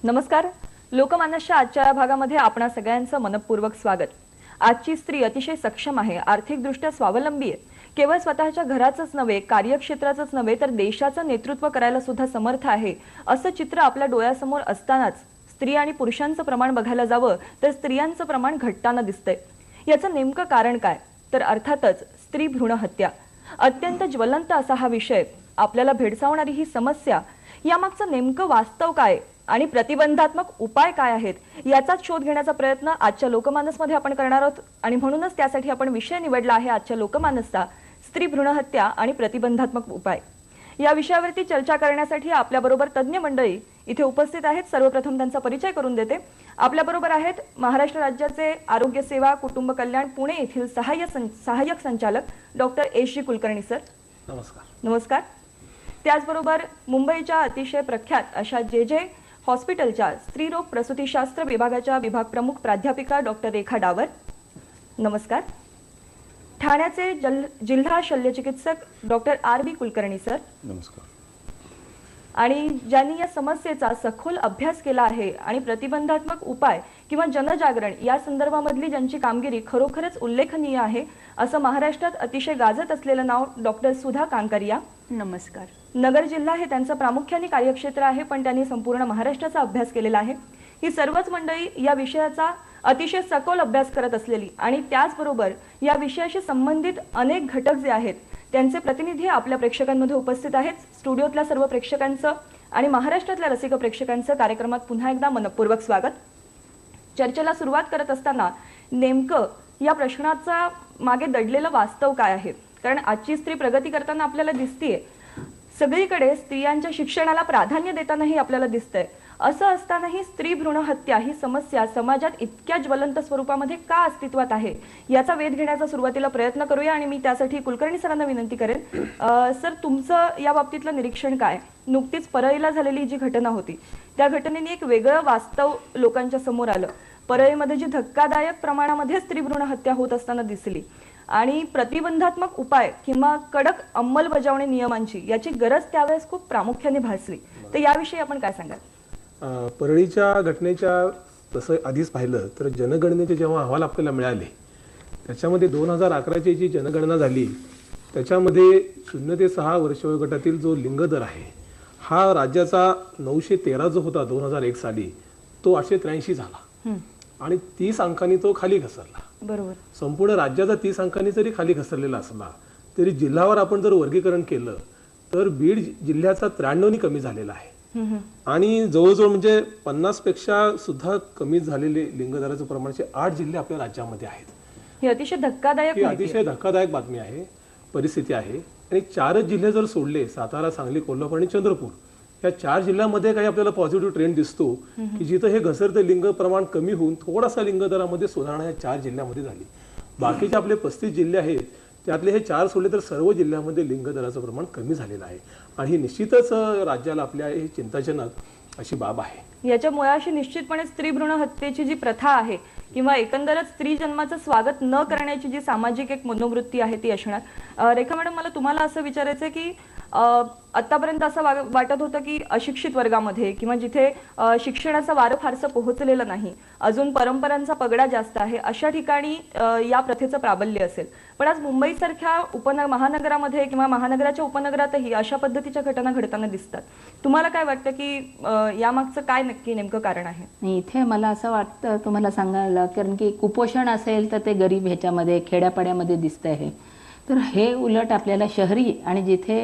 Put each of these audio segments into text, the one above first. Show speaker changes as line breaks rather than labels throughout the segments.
नमस्कार. लोकमानसच्या आजच्या या भागामध्ये आपणा सगळ्यांचं मनपूर्वक स्वागत. आजची स्त्री अतिशय सक्षम आहे, आर्थिकदृष्ट्या स्वावलंबी आहे. केवळ स्वतःच्या घराचंच नव्हे, कार्यक्षेत्राचंच नव्हे तर देशाचं नेतृत्व करायला सुद्धा समर्थ आहे असं चित्र आपल्या डोळ्यासमोर असतानाच स्त्री आणि पुरुषांचं प्रमाण बघायला जावं तर स्त्रियांचं प्रमाण घटताना दिसतंय. याचं नेमकं कारण काय? तर अर्थातच स्त्री भ्रूण हत्या. अत्यंत ज्वलंत असा हा विषय, आपल्याला भेडसावणारी ही समस्या, यामागचं नेमकं वास्तव काय आणि प्रतिबंधात्मक उपाय काय आहेत याचाच शोध घेण्याचा प्रयत्न आजच्या लोकमानसमध्ये आपण करणार आहोत. आणि म्हणूनच त्यासाठी आपण विषय निवडला आहे आजच्या लोकमानसचा, स्त्री भ्रूण हत्या आणि प्रतिबंधात्मक उपाय. या विषयावरती चर्चा करण्यासाठी आपल्याबरोबर तज्ज्ञ मंडळी इथे उपस्थित आहेत. सर्वप्रथम त्यांचा परिचय करून देते. आपल्याबरोबर आहेत महाराष्ट्र राज्याचे आरोग्य सेवा कुटुंब कल्याण पुणे येथील सहाय्यक संचालक डॉक्टर एस.जी. कुलकर्णी सर.
नमस्कार.
नमस्कार. त्याचबरोबर मुंबईच्या अतिशय प्रख्यात अशा जे हॉस्पिटलच्या स्त्रीरोग प्रसूतीशास्त्र विभागाच्या विभाग प्रमुख प्राध्यापिका डॉक्टर रेखा डावर. नमस्कार. ठाण्याचे जिल्हा शल्यचिकित्सक डॉक्टर आर.बी. कुलकर्णी सर.
नमस्कार.
आणि ज्यांनी या समस्येचा सखोल अभ्यास केला आहे आणि प्रतिबंधात्मक उपाय किंवा जनजागरण या संदर्भामधली ज्यांची कामगिरी खरोखरच उल्लेखनीय आहे असं महाराष्ट्रात अतिशय गाजत असलेलं नाव डॉक्टर सुधा कांकरिया.
नमस्कार.
नगर जिल्हा हे त्यांचं प्रामुख्याने कार्यक्षेत्र आहे, पण त्यांनी संपूर्ण महाराष्ट्राचा अभ्यास केलेला आहे. ही सर्वच मंडळी या विषयाचा अतिशय सखोल अभ्यास करत असलेली आणि त्याचबरोबर या विषयाशी संबंधित अनेक घटक जे आहेत त्यांचे प्रतिनिधी आपल्या प्रेक्षकांमध्ये उपस्थित आहेत. स्टुडिओतल्या सर्व प्रेक्षकांचं आणि महाराष्ट्रातल्या रसिक प्रेक्षकांचं कार्यक्रमात पुन्हा एकदा मनपूर्वक स्वागत. चर्चेला सुरुवात करत असताना नेमकं या प्रश्नाचा मागे दडलेलं वास्तव काय आहे? कारण आजची स्त्री प्रगती करताना आपल्याला दिसतीये, सगळीकडे स्त्रियांच्या शिक्षणाला प्राधान्य देतानाही आपल्याला दिसतंय. असं असतानाही स्त्री भ्रूण हत्या ही समस्या समाजात इतक्या ज्वलंत स्वरूपामध्ये का अस्तित्वात आहे याचा वेध घेण्याचा सुरुवातीला प्रयत्न करूया. आणि मी त्यासाठी कुलकर्णी सरांना विनंती करेन, सर तुमचं या बाबतीतलं निरीक्षण काय? नुकतीच परळीला झालेली जी घटना होती त्या घटनेने एक वेगळं वास्तव लोकांच्या समोर आलं. परळीमध्ये जी धक्कादायक प्रमाणामध्ये स्त्री भ्रूण हत्या होत असताना दिसली आणि प्रतिबंधात्मक उपाय किंवा कडक अंमलबजावणी नियमांची याची गरज त्यावेळेस खूप प्रामुख्याने भासली. तर याविषयी आपण काय सांगाल?
परळीच्या घटनेच्या तसं आधीच पाहिलं तर जनगणनेचे जेव्हा अहवाल आपल्याला मिळाले त्याच्यामध्ये 2011ची जी जनगणना झाली त्याच्यामध्ये 0 ते 6 वर्ष वयोगटातील जो लिंगदर आहे हा राज्याचा 913 जो होता 2001 साली तो 883 झाला आणि 30 अंकांनी तो खाली घसरला.
बरोबर.
संपूर्ण राज्याचा 30 अंकांनी जरी खाली घसरलेला असला तरी जिल्ह्यावर आपण जर वर्गीकरण केलं तर बीड जिल्ह्याचा 93नी कमी झालेला आहे आणि जवळजवळ म्हणजे 50 पेक्षा सुद्धा कमी झालेले लिंगदराचं प्रमाण 8 जिल्हे आपल्या राज्यामध्ये आहेत.
ही अतिशय धक्कादायक
बातमी आहे, परिस्थिती आहे. आणि 4च जिल्हे जर सोडले, सातारा, सांगली, कोल्हापूर आणि चंद्रपूर, या 4 जिल्ह्यांमध्ये काही आपल्याला पॉझिटिव्ह ट्रेंड दिसतो की जिथं हे घसरतं लिंग प्रमाण कमी होऊन थोडासा लिंगदरामध्ये सुधारणा या 4 जिल्ह्यांमध्ये झाली. बाकीचे आपले 35 जिल्हे आहेत त्यातले हे 4 सोडले तर सर्व जिल्ह्यांमध्ये लिंगदराचं प्रमाण कमी झालेलं आहे आणि ही निश्चितच राज्याला आपल्या हे चिंताजनक अशी बाब आहे.
याच्या मुळाशी निश्चितपणे स्त्री भ्रूण हत्येची जी प्रथा आहे किंवा एकंदरच स्त्री जन्माचं स्वागत न करण्याची जी सामाजिक एक मनोवृत्ती आहे ती असणार. रेखा मॅडम, मला तुम्हाला असं विचारायचं आहे की आतापर्यंत असं वाटत होतं की अशिक्षित वर्गामध्ये किंवा जिथे शिक्षणाचं वारं फारसं पोहोचलेलं नाही, अजून परंपरांचा पगडा जास्त आहे, अशा ठिकाणी या प्रथेचं प्राबल्य असेल. पण आज मुंबईसारख्या महानगरामध्ये किंवा महानगराच्या उपनगरातही अशा पद्धतीच्या घटना घडताना दिसतात. तुम्हाला काय वाटतं की यामागचं काय नक्की नेमकं कारण आहे?
इथे मला असं वाटतं तुम्हाला सांगायला, कारण की कुपोषण असेल तर ते गरीब ह्याच्यामध्ये खेड्यापाड्यामध्ये दिसत आहे, तर हे उलट आपल्याला शहरी आणि जिथे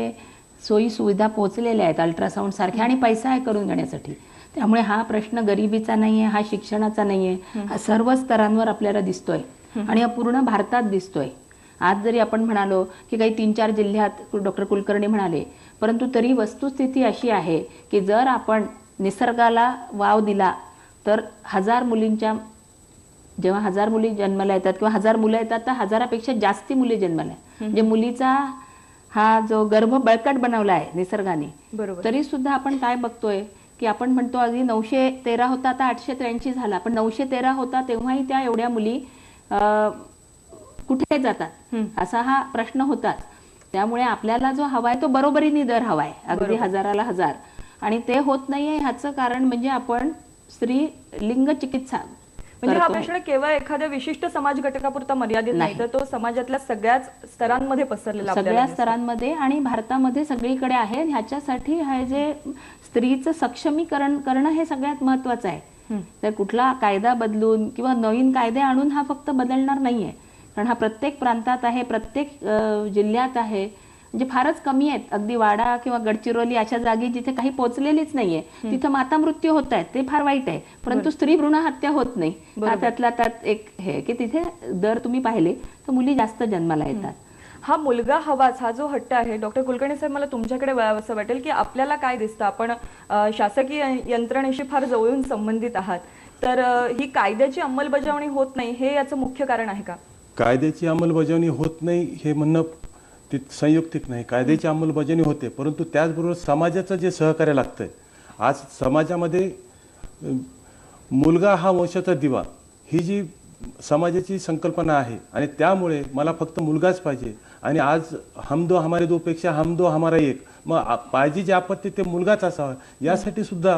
सोयी सुविधा पोहोचलेल्या आहेत अल्ट्रासाऊंड सारख्या आणि पैसा आहे करून घेण्यासाठी, त्यामुळे हा प्रश्न गरिबीचा नाही आहे, हा शिक्षणाचा नाही आहे, हा सर्व स्तरांवर आपल्याला दिसतोय आणि हा पूर्ण भारतात दिसतोय. आज जरी आपण म्हणालो की काही 3-4 जिल्ह्यात डॉक्टर कुलकर्णी म्हणाले, परंतु तरी वस्तुस्थिती अशी आहे की जर आपण निसर्गाला वाव दिला तर 1000 मुलींच्या जेव्हा 1000 मुली जन्माला येतात किंवा 1000 मुलं येतात तर 1000पेक्षा जास्ती मुली जन्माला, म्हणजे मुलीचा हा जो गर्भ बळकट बनवला आहे निसर्गाने, तरी सुद्धा आपण काय बघतोय की आपण म्हणतो आधी 913 होता आता 883 झाला, पण 913 होता तेव्हाही त्या एवढ्या मुली कुठे जातात असा हा प्रश्न होताच. त्यामुळे आपल्याला जो हवाय तो बरोबरीने दर हवाय, अगदी 1000ला 1000, आणि ते होत नाहीये. ह्याचं कारण म्हणजे आपण स्त्री लिंग चिकित्सा
म्हणजे हा
करतो.
प्रश्न केवळ एखाद्या विशिष्ट समाज घटकापुरता मर्यादित नाही, तर तो समाजातल्या सगळ्याच स्तरांमध्ये पसरलेला आपल्याला
सगळ्या
दिसतो.
स्तरांमध्ये आणि भारतामध्ये सगळीकडे आहे. ह्याच्यासाठी हे जे स्त्रीचं सक्षमीकरण करणं हे सगळ्यात महत्वाचं आहे. तर कुठला कायदा बदलून किंवा नवीन कायदे आणून हा फक्त बदलणार नाहीये, कारण हा प्रत्येक प्रांतात आहे, प्रत्येक जिल्ह्यात आहे. म्हणजे फारच कमी आहेत, अगदी वाडा किंवा गडचिरोली अशा जागी जिथे काही पोहोचलेलीच नाहीये, तिथं माता मृत्यू होत आहेत, ते फार वाईट आहे. परंतु स्त्री भ्रूण हत्या होत नाही. हा त्यातला त्यात एक हे की तिथे दर तुम्ही पाहिले तर मुली जास्त जन्माला येतात.
हा मुलगा हवाच हा जो हट्ट आहे, डॉक्टर कुलकर्णी साहेब, मला तुमच्याकडे वळावं असं वाटेल की आपल्याला काय दिसतं, आपण शासकीय यंत्रणेशी फार जवळून संबंधित आहात, तर ही कायद्याची अंमलबजावणी होत नाही हे याचं मुख्य कारण आहे का?
कायद्याची अंमलबजावणी होत नाही हे म्हणणं ते संयुक्तिक नाही. कायद्याची अंमलबजावणी होते, परंतु त्याचबरोबर समाजाचं जे सहकार्य लागतंय. आज समाजामध्ये मुलगा हा वंशाचा दिवा ही जी समाजाची संकल्पना आहे आणि त्यामुळे मला फक्त मुलगाच पाहिजे आणि आज हम दो हमारे दो पेक्षा हम दो हमारा एक, मग पाहिजे जे आपत्ती ते मुलगाच असावा यासाठी सुद्धा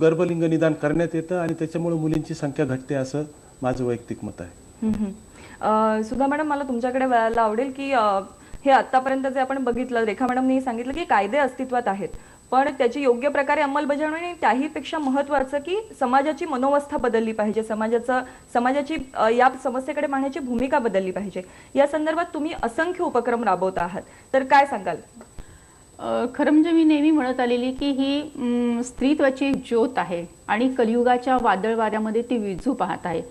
गर्भलिंग निदान करण्यात येतं आणि त्याच्यामुळे मुलींची संख्या घटते असं माझं वैयक्तिक मत आहे.
सुधा मॅडम, मला तुमच्याकडे वळायला आवडेल की हे आतापर्यंत जे आपण बघितलं, रेखा मॅडमनी सांगितलं की कायदे अस्तित्वात आहेत, पण त्याची योग्य प्रकारे अंमलबजावणी आणि त्याहीपेक्षा महत्त्वाचं की समाजाची मनोवस्था बदलली पाहिजे, समाजाची या समस्येकडे पाहण्याची भूमिका बदलली पाहिजे. या संदर्भात तुम्ही असंख्य उपक्रम राबवत आहात, तर काय सांगाल?
खरं म्हणजे मी नेहमी म्हणत आलेली की ही स्त्रीत्वाची एक ज्योत आहे आणि कलियुगाच्या वादळ वाऱ्यामध्ये ती विझू पाहत आहे.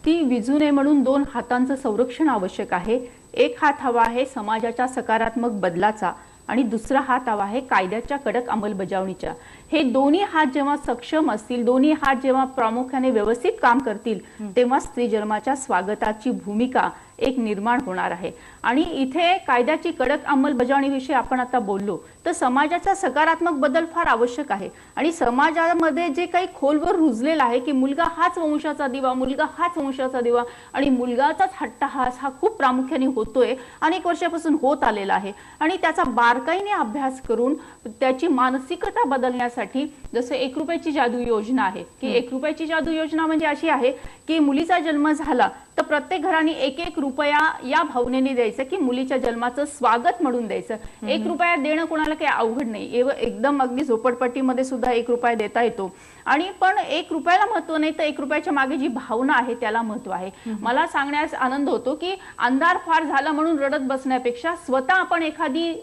ती विझू नये म्हणून 2 हातांचं संरक्षण आवश्यक आहे. एक हात हवा आहे समाजाच्या सकारात्मक बदलाचा आणि दुसरा हात हवा आहे कायद्याच्या कडक अंमलबजावणीच्या. हे दोन्ही हात जेव्हा सक्षम असतील, दोन्ही हात जेव्हा प्रामुख्याने व्यवस्थित काम करतील, तेव्हा स्त्री जन्माच्या स्वागताची भूमिका एक निर्माण होणार आहे. आणि इथे कायद्याची कडक अंमलबजावणीविषयी आपण आता बोललो तर समाजाचा सकारात्मक बदल फार आवश्यक आहे. आणि समाजामध्ये जे काही खोलवर रुजलेलं आहे की मुलगा हाच वंशाचा दिवा, मुलगा हाच वंशाचा दिवा आणि मुलगाचाच हट्टहास हा खूप प्रामुख्याने होतोय, अनेक वर्षापासून होत आलेला आहे. आणि त्याचा बारकाईने अभ्यास करून त्याची मानसिकता बदलण्यासाठी जसं 1 रुपयाची जादू योजना आहे की 1 रुपयाची जादू योजना म्हणजे अशी आहे की मुलीचा जन्म झाला तर प्रत्येक घराने 1-1 रुपया या भावनेने द्यायचं की मुलीच्या जन्माचं स्वागत म्हणून द्यायचं. 1 रुपया देणं कोणाला काही अवघड नाही, एकदम अगदी झोपडपट्टीमध्ये सुद्धा 1 रुपया देता येतो. आणि पण 1 रुपयाला महत्व नाही तर 1 रुपयाच्या मागे जी भावना आहे त्याला महत्व आहे. मला सांगण्यास आनंद होतो की अंधार फार झाला म्हणून रडत बसण्यापेक्षा स्वतः आपण एखादी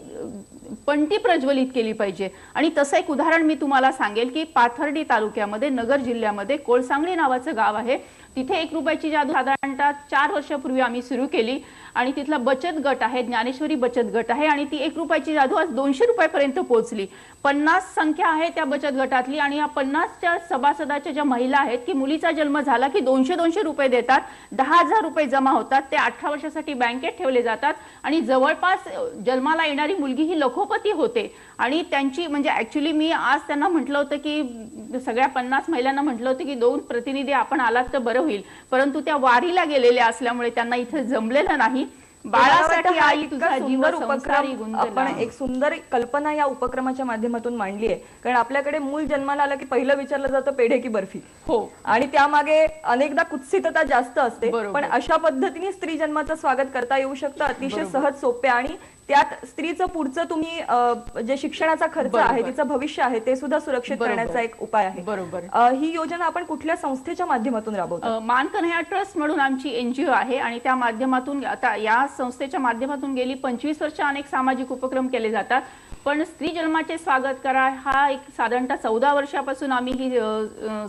पंटी प्रज्वलित केली पाहिजे. आणि तसं एक उदाहरण मी तुम्हाला सांगेल की पाथर्डी तालुक्यामध्ये नगर जिल्ह्यामध्ये कोळसांगली नावाचं गाव आहे. तिथे 1 रुपयाची जादू साधारणतः 4 वर्षापूर्वी आम्ही सुरू केली आणि तिथला बचत गट आहे, ज्ञानेश्वरी बचत गट आहे आणि ती 1 रुपयाची जादू आज 200 रुपयापर्यंत पोहोचली. 50 संख्या आहे त्या बचत गटातली आणि या 50च्या सभासदाच्या ज्या महिला आहेत की मुलीचा जन्म झाला की 200 रुपये देतात, 10,000 रुपये जमा होतात, ते 18 वर्षासाठी बँकेत ठेवले जातात आणि जवळपास जन्माला येणारी मुलगी ही लखोपती होते. आणि त्यांची म्हणजे ऍक्च्युली मी आज त्यांना म्हटलं होतं की सगळ्या 50 महिलांना म्हटलं होतं की 2 प्रतिनिधी आपण आलात तर बरं होईल, परंतु त्या वारीला गेलेल्या असल्यामुळे त्यांना इथे जमलेलं नाही. बाळासाठी आई तुझा जीव संसारी गुंजला.
आपण एक सुंदर कल्पना या उपक्रमाच्या माध्यमातून मांडली आहे, कारण आपल्याकडे मूल जन्माला आलं की पहिलं विचारलं जातं पेढे की बर्फी.
हो, आणि
त्यामागे अनेकदा कुत्सितता जास्त असते,
बरोबर.
पण अशा पद्धतीने स्त्री जन्माचं स्वागत करता येऊ शकतं, अतिशय सहज सोपे. आणि त्यात स्त्रीचं पुढचं तुम्ही जे शिक्षणाचा खर्च आहे, तिचं भविष्य आहे, ते सुद्धा सुरक्षित करण्याचा एक उपाय आहे.
बरोबर.
ही योजना आपण कुठल्या संस्थेच्या माध्यमातून राबवतो?
मानकन्हैया ट्रस्ट म्हणून आमची NGO आहे आणि त्या माध्यमातून आता या संस्थेच्या माध्यमातून गेली 25 वर्ष अनेक सामाजिक उपक्रम केले जातात. पण स्त्री जन्माचे स्वागत करा हा एक साधारणतः 14 वर्षापासून आम्ही ही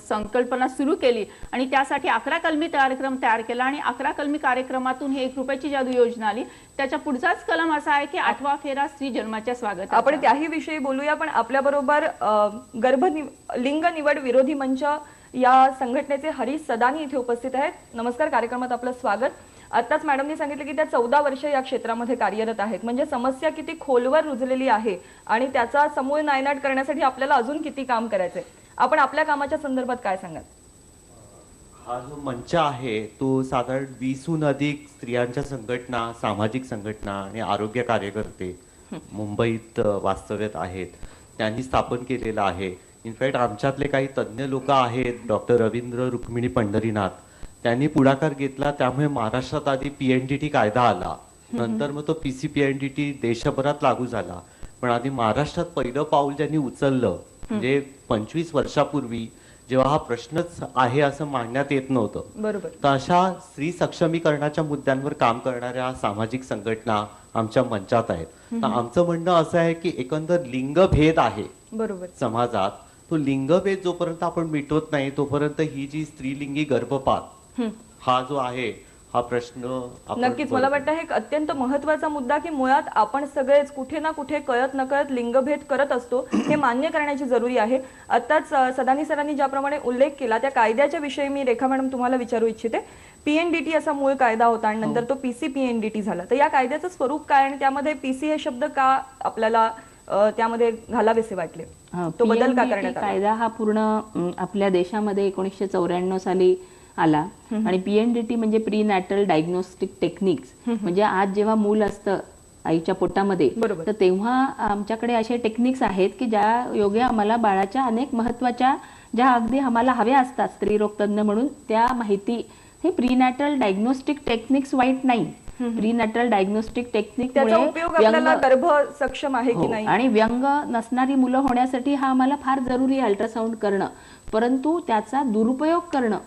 संकल्पना सुरू केली आणि त्यासाठी 11 कलमी कार्यक्रम तयार केला आणि 11 कलमी कार्यक्रमातून ही 1 रुपयाची जादू योजना आली. त्याच्या पुढचाच कलम असा आहे की 8वा फेरा स्त्री जन्माच्या स्वागत.
आपण त्याही विषयी बोलूया, पण आपल्याबरोबर लिंग निवड विरोधी मंच या संघटनेचे हरीश सदानी इथे उपस्थित आहेत. नमस्कार, कार्यक्रमात आपलं स्वागत. आताच मॅडमनी सांगितलं की त्या 14 वर्ष या क्षेत्रामध्ये कार्यरत आहेत, म्हणजे समस्या किती खोलवर रुजलेली आहे आणि त्याचा समूळ नायनाट करण्यासाठी आपल्याला अजून किती काम करायचंय. आपण आपल्या कामाच्या संदर्भात काय सांगाल?
हा जो मंच आहे तो साधारण 20हून अधिक स्त्रियांच्या संघटना, सामाजिक संघटना आणि आरोग्य कार्यकर्ते मुंबईत वास्तव्यात आहेत त्यांनी स्थापन केलेला आहे. इनफॅक्ट आमच्यातले काही तज्ज्ञ लोक आहेत, डॉक्टर रवींद्र रुक्मिणी पंढरीनाथ, त्यांनी पुढाकार घेतला. त्यामुळे महाराष्ट्रात आधी PNDT कायदा आला, नंतर मग तो PCPNDT देशभरात लागू झाला. पण आधी महाराष्ट्रात पहिलं पाऊल ज्यांनी उचललं म्हणजे 25 वर्षापूर्वी, जेव्हा हा प्रश्नच आहे असं मांडण्यात येत नव्हतं,
बरोबर.
तर अशा स्त्री सक्षमीकरणाच्या मुद्द्यांवर काम करणाऱ्या सामाजिक संघटना आमच्या मंचात आहेत. तर आमचं म्हणणं असं आहे की एकंदर लिंगभेद आहे
बरोबर.
समाजात, तो लिंगभेद जोपर्यंत आपण मिटवत नाही तोपर्यंत ही जी स्त्रीलिंगी गर्भपात हा जो आहे हा प्रश्न
नक्कीच मला वाटतं हे एक अत्यंत महत्त्वाचा मुद्दा की मुळात आपण सगळेच कुठे ना कुठे कळत नकळत लिंगभेद करत असतो, हे मान्य करण्याची जरुरी आहे. आताच सदानी सरांनी ज्याप्रमाणे उल्लेख केला त्या कायद्याच्या विषयी मी रेखा मॅडम तुम्हाला विचारू इच्छिते. PNDT असा मूळ कायदा होता आणि नंतर तो PCPNDT झाला. तर या कायद्याचं स्वरूप काय आणि त्यामध्ये PC हे शब्द का आपल्याला त्यामध्ये घालावेसे वाटले, तो बदल का
PNDT
करण्यात आला?
कायदा हा पूर्ण आपल्या देशामध्ये 1994 साली आला आणि PNDT म्हणजे प्री नॅटल डायग्नोस्टिक टेक्निक्स. म्हणजे आज जेव्हा मूल असतं आईच्या पोटामध्ये,
बरोबर.
तर तेव्हा आमच्याकडे असे टेक्निक्स आहेत की ज्या योगे आम्हाला बाळाच्या अनेक महत्वाच्या ज्या अगदी आम्हाला हव्या असतात स्त्रीरोग तज्ञ म्हणून त्या माहिती, हे प्री नॅटल डायग्नोस्टिक टेक्निक्स वाईट नाही. प्री नॅटल डायग्नोस्टिक टेक्निक
त्याचा उपयोग आपल्याला गर्भ सक्षम आहे की नाही
आणि व्यंग नसणारी मुलं होण्यासाठी हा आम्हाला फार जरुरी आहे अल्ट्रासाऊंड करणं. परंतु त्याचा दुरुपयोग करणं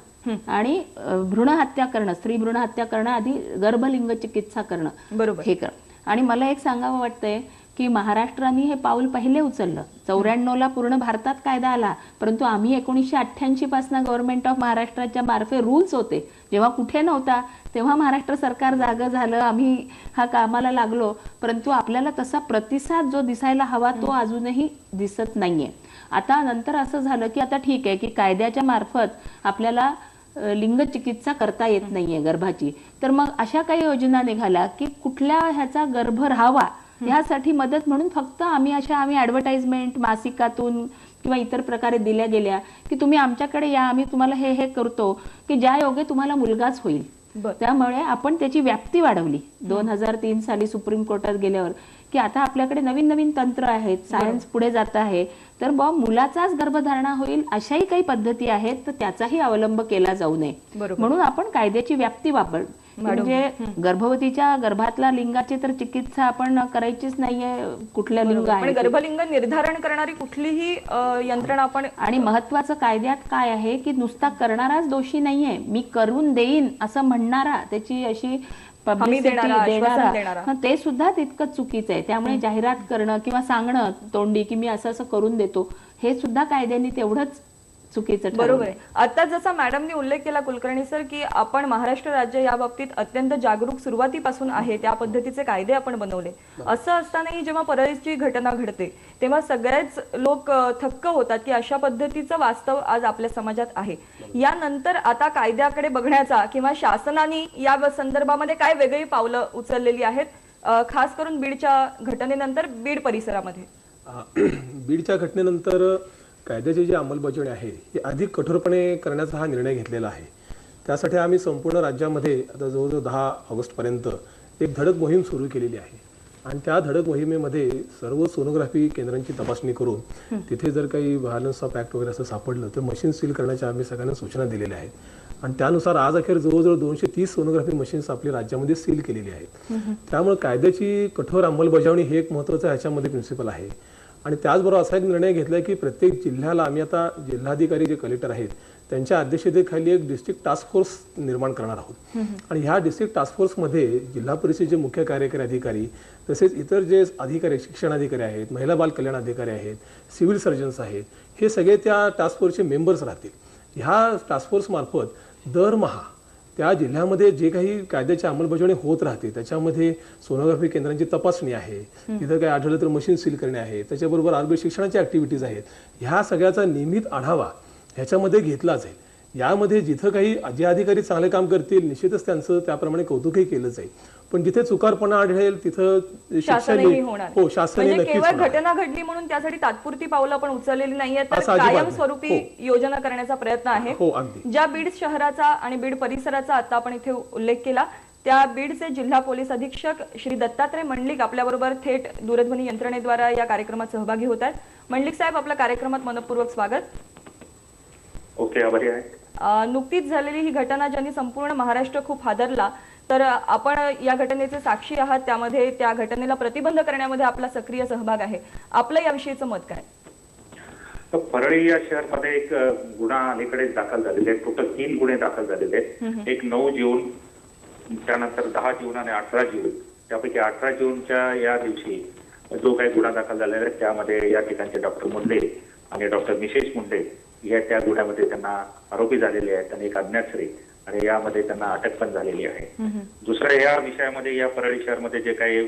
आणि भ्रूण हत्या करणं, स्त्री भ्रूण हत्या करणं, आधी गर्भलिंग चिकित्सा करणं,
बरोबर
हे कर. आणि मला एक सांगावं वाटतंय की महाराष्ट्राने हे पाऊल पहिले उचललं. 94ला पूर्ण भारतात कायदा आला, परंतु आम्ही 1988 पासून गव्हर्नमेंट ऑफ महाराष्ट्राच्या मार्फे रूल्स होते, जेव्हा कुठे नव्हता तेव्हा महाराष्ट्र सरकार जागं झालं, आम्ही हा कामाला लागलो, परंतु आपल्याला तसा प्रतिसाद जो दिसायला हवा तो अजूनही दिसत नाहीये. आता नंतर असं झालं की आता ठीक आहे की कायद्याच्या मार्फत आपल्याला लिंग चिकित्सा करता येत नाहीये गर्भाची, तर मग अशा काही योजना निघाल्या की कुठल्या ह्याचा गर्भ राहावा यासाठी मदत म्हणून फक्त आम्ही ऍडव्हर्टाइजमेंट मासिकातून किंवा इतर प्रकारे दिल्या गेल्या की तुम्ही आमच्याकडे या, आम्ही तुम्हाला हे हे करतो की ज्या योगे तुम्हाला मुलगाच होईल. त्यामुळे आपण त्याची व्याप्ती वाढवली 2003 साली सुप्रीम कोर्टात गेल्यावर की आता आपल्याकडे नवीन नवीन तंत्र आहेत, सायन्स पुढे जात आहे, तर मुलाचाच गर्भधारणा होईल अशाही काही पद्धती आहेत, तर त्याचाही अवलंब केला जाऊ नये म्हणून आपण कायद्याची व्याप्ती म्हणजे गर्भवतीच्या गर्भातल्या लिंगाची तर चिकित्सा आपण करायचीच नाहीये, कुठल्या लिंग आहे
गर्भलिंग निर्धारण करणारी कुठलीही यंत्रणा आपण. आणि
महत्वाचं कायद्यात काय आहे की नुसता करणाराच दोषी नाहीये, मी करून देईन असं म्हणणारा, त्याची अशी देणारा ते सुद्धा तितकंच चुकीचं आहे. त्यामुळे जाहिरात करणं किंवा सांगणं तोंडी की मी असं असं करून देतो, हे सुद्धा कायद्याने तेवढंच चुकीचं.
बरोबर आहे. आता जसा मॅडमनी उल्लेख केला कुलकर्णी सर की आपण महाराष्ट्र राज्य या बाबतीत अत्यंत जागरूक सुरुवातीपासून आहे, त्या पद्धतीचे कायदे आपण बनवले. असं असतानाही जेव्हा परळीची घटना घडते तेव्हा सगळेच लोक थक्क होतात की अशा पद्धतीचं वास्तव आज आपल्या समाजात आहे. यानंतर आता कायद्याकडे बघण्याचा किंवा शासनाने या संदर्भामध्ये काय वेगळी पावलं उचललेली आहेत, खास करून बीडच्या घटनेनंतर बीड परिसरामध्ये?
बीडच्या घटनेनंतर कायद्याची जी अंमलबजावणी आहे ही अधिक कठोरपणे करण्याचा हा निर्णय घेतलेला आहे. त्यासाठी आम्ही संपूर्ण राज्यामध्ये आता जवळजवळ 10 ऑगस्टपर्यंत एक धडक मोहीम सुरू केलेली आहे आणि त्या धडक मोहिमेमध्ये सर्व सोनोग्राफी केंद्रांची तपासणी करून तिथे जर काही व्हायलन्स ऑफ ॲक्ट वगैरे असं सापडलं तर मशीन सील करण्याच्या आम्ही सगळ्यांना सूचना दिलेल्या आहेत आणि त्यानुसार आज अखेर जवळजवळ 230 सोनोग्राफी मशीन्स आपल्या राज्यामध्ये सील केलेली आहेत. त्यामुळे कायद्याची कठोर अंमलबजावणी हे एक महत्त्वाचं ह्याच्यामध्ये प्रिन्सिपल आहे. आणि त्याचबरोबर असा एक निर्णय घेतला की प्रत्येक जिल्ह्याला आम्ही आता जिल्हाधिकारी जे कलेक्टर आहेत त्यांच्या अध्यक्षतेखाली एक डिस्ट्रिक्ट टास्क फोर्स निर्माण करणार आहोत आणि ह्या डिस्ट्रिक्ट टास्क फोर्समध्ये जिल्हा परिषदेचे मुख्य कार्यकारी अधिकारी तसेच इतर जे अधिकारी शिक्षण अधिकारी आहेत, महिला बाल कल्याण अधिकारी आहेत, सिव्हिल सर्जन्स आहेत, हे सगळे त्या टास्क फोर्सचे मेंबर्स राहतील. ह्या टास्क फोर्स मार्फत दरमहा त्या जिल्ह्यामध्ये जे काही कायद्याची अंमलबजावणी होत राहते त्याच्यामध्ये सोनोग्राफी केंद्रांची तपासणी आहे, तिथं काही आढळलं तर मशीन सील करणे आहे, त्याच्याबरोबर आरोग्य शिक्षणाच्या ऍक्टिव्हिटीज आहेत, ह्या सगळ्याचा नियमित आढावा ह्याच्यामध्ये घेतला जाईल. यामध्ये जिथं काही जे अधिकारी चांगले काम करतील निश्चितच त्यांचं त्याप्रमाणे कौतुकही केलं जाईल, पण जिथे चुकारपणा आढळेल तिथं
शासनही होणार.
हो, शासनही
म्हणजे
नक्कीच
केवळ घटना घडली म्हणून त्यासाठी तात्पुरती पावलं आपण उचललेली नाहीये, तर कायमस्वरूपी योजना करण्याचा प्रयत्न आहे. ज्या बीड शहराचा आणि बीड परिसराचा आता आपण इथे उल्लेख केला त्या बीडचे जिल्हा पोलीस अधीक्षक श्री दत्तात्रय मंडलिक आपल्याबरोबर थेट दूरध्वनी यंत्रणेद्वारे या कार्यक्रमात सहभागी होत आहेत। मंडलिक साहेब, आपल्या कार्यक्रमात मनपूर्वक स्वागत।
ओके, आभारी आहे।
नुकतीच झालेली ही घटना ज्यांनी संपूर्ण महाराष्ट्र खूप हादरला, तर आपण या घटनेचे साक्षी आहात, त्यामध्ये त्या घटनेला प्रतिबंध करण्यामध्ये आपला सक्रिय सहभाग आहे। आपलं याविषयीचं मत काय?
परळी या शहरामध्ये एक गुन्हा अलीकडेच दाखल झालेले आहेत। टोटल 3 गुन्हे दाखल झालेले आहेत। एक 9 जून, त्यानंतर 10 जून आणि 18 जून। त्यापैकी 18 जूनच्या या दिवशी जो काही गुन्हा दाखल झालेला आहे त्यामध्ये या ठिकाणचे डॉक्टर मुंडे आणि डॉक्टर निशेष मुंडे या त्या गुन्ह्यामध्ये त्यांना आरोपी झालेले आहेत आणि एक अज्ञातश्री, आणि यामध्ये त्यांना अटक पण झालेली आहे। दुसरा, या विषयामध्ये या परळी शहरामध्ये जे काही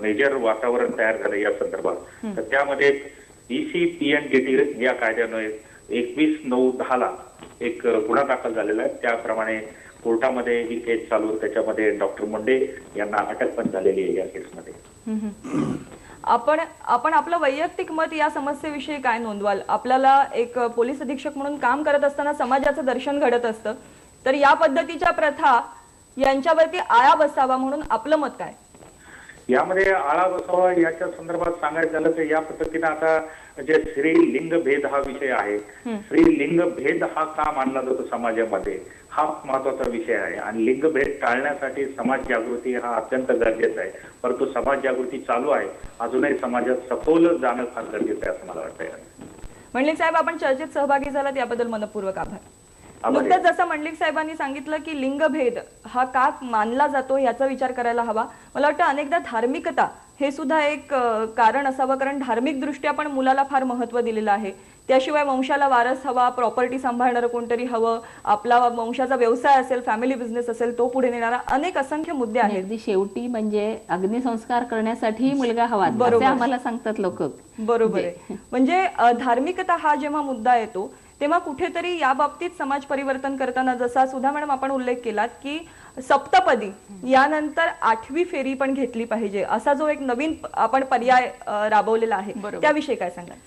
मेजर वातावरण तयार झालं या संदर्भात, तर त्यामध्ये PCPNDT या कायद्याने 21/9/10 एक गुन्हा दाखल झालेला आहे। त्याप्रमाणे कोर्टामध्ये ही केस चालू, त्याच्यामध्ये डॉक्टर मुंडे यांना अटक पण झालेली आहे या केसमध्ये।
आपण आपलं वैयक्तिक मत या समस्येविषयी काय नोंदवाल? आपल्याला एक पोलीस अधीक्षक म्हणून काम करत असताना समाजाचं दर्शन घडत असतं, तर या पद्धतीच्या प्रथा यांच्यावरती आळा बसावा म्हणून आपलं मत काय?
यामध्ये आळा बसावा याच्या संदर्भात सांगायचं झालं तर या पद्धतीने आता जे स्त्री लिंग भेद हा विषय आहे, स्त्री लिंग भेद हा का मानला जातो समाजामध्ये, हा महत्वाचा विषय आहे। आणि लिंगभेद टाळण्यासाठी समाज जागृती हा अत्यंत गरजेचा आहे, परंतु समाज जागृती चालू आहे, अजूनही समाजात सखोल जाणं फार गरजेचं आहे असं मला वाटतं।
मंडलिक साहेब, आपण चर्चेत सहभागी झालात याबद्दल मनपूर्वक आभार। नुकतंच जसं मंडलिक साहेबांनी सांगितलं की लिंगभेद हा का मानला जातो याचा विचार करायला हवा। मला वाटतं अनेकदा धार्मिकता हे सुद्धा एक कारण असावं, कारण धार्मिक दृष्ट्या पण मुलाला फार महत्त्व दिलेलं आहे। त्याशिवाय वंशाला वारस हवा, प्रॉपर्टी सांभाळणारं कोणतरी हवं, आपला वंशाचा व्यवसाय असेल, फॅमिली बिझनेस असेल, तो पुढे नेणारा अनेक असंख्य मुद्दे आहेत।
अगदी शेवटी म्हणजे अग्निसंस्कार करण्यासाठी मुलगा हवा असे आम्हाला सांगतात लोक।
बरोबर आहे। म्हणजे धार्मिकता हा जेव्हा मुद्दा येतो तेव्हा कुठेतरी या बाबतीत समाज परिवर्तन करताना, जसा सुधा मॅडम आपण उल्लेख केलात की सप्तपदी यानंतर 8वी फेरी पण घेतली पाहिजे, असा जो एक नवीन आपण पर्याय राबवलेला आहे, त्याविषयी काय सांगाल?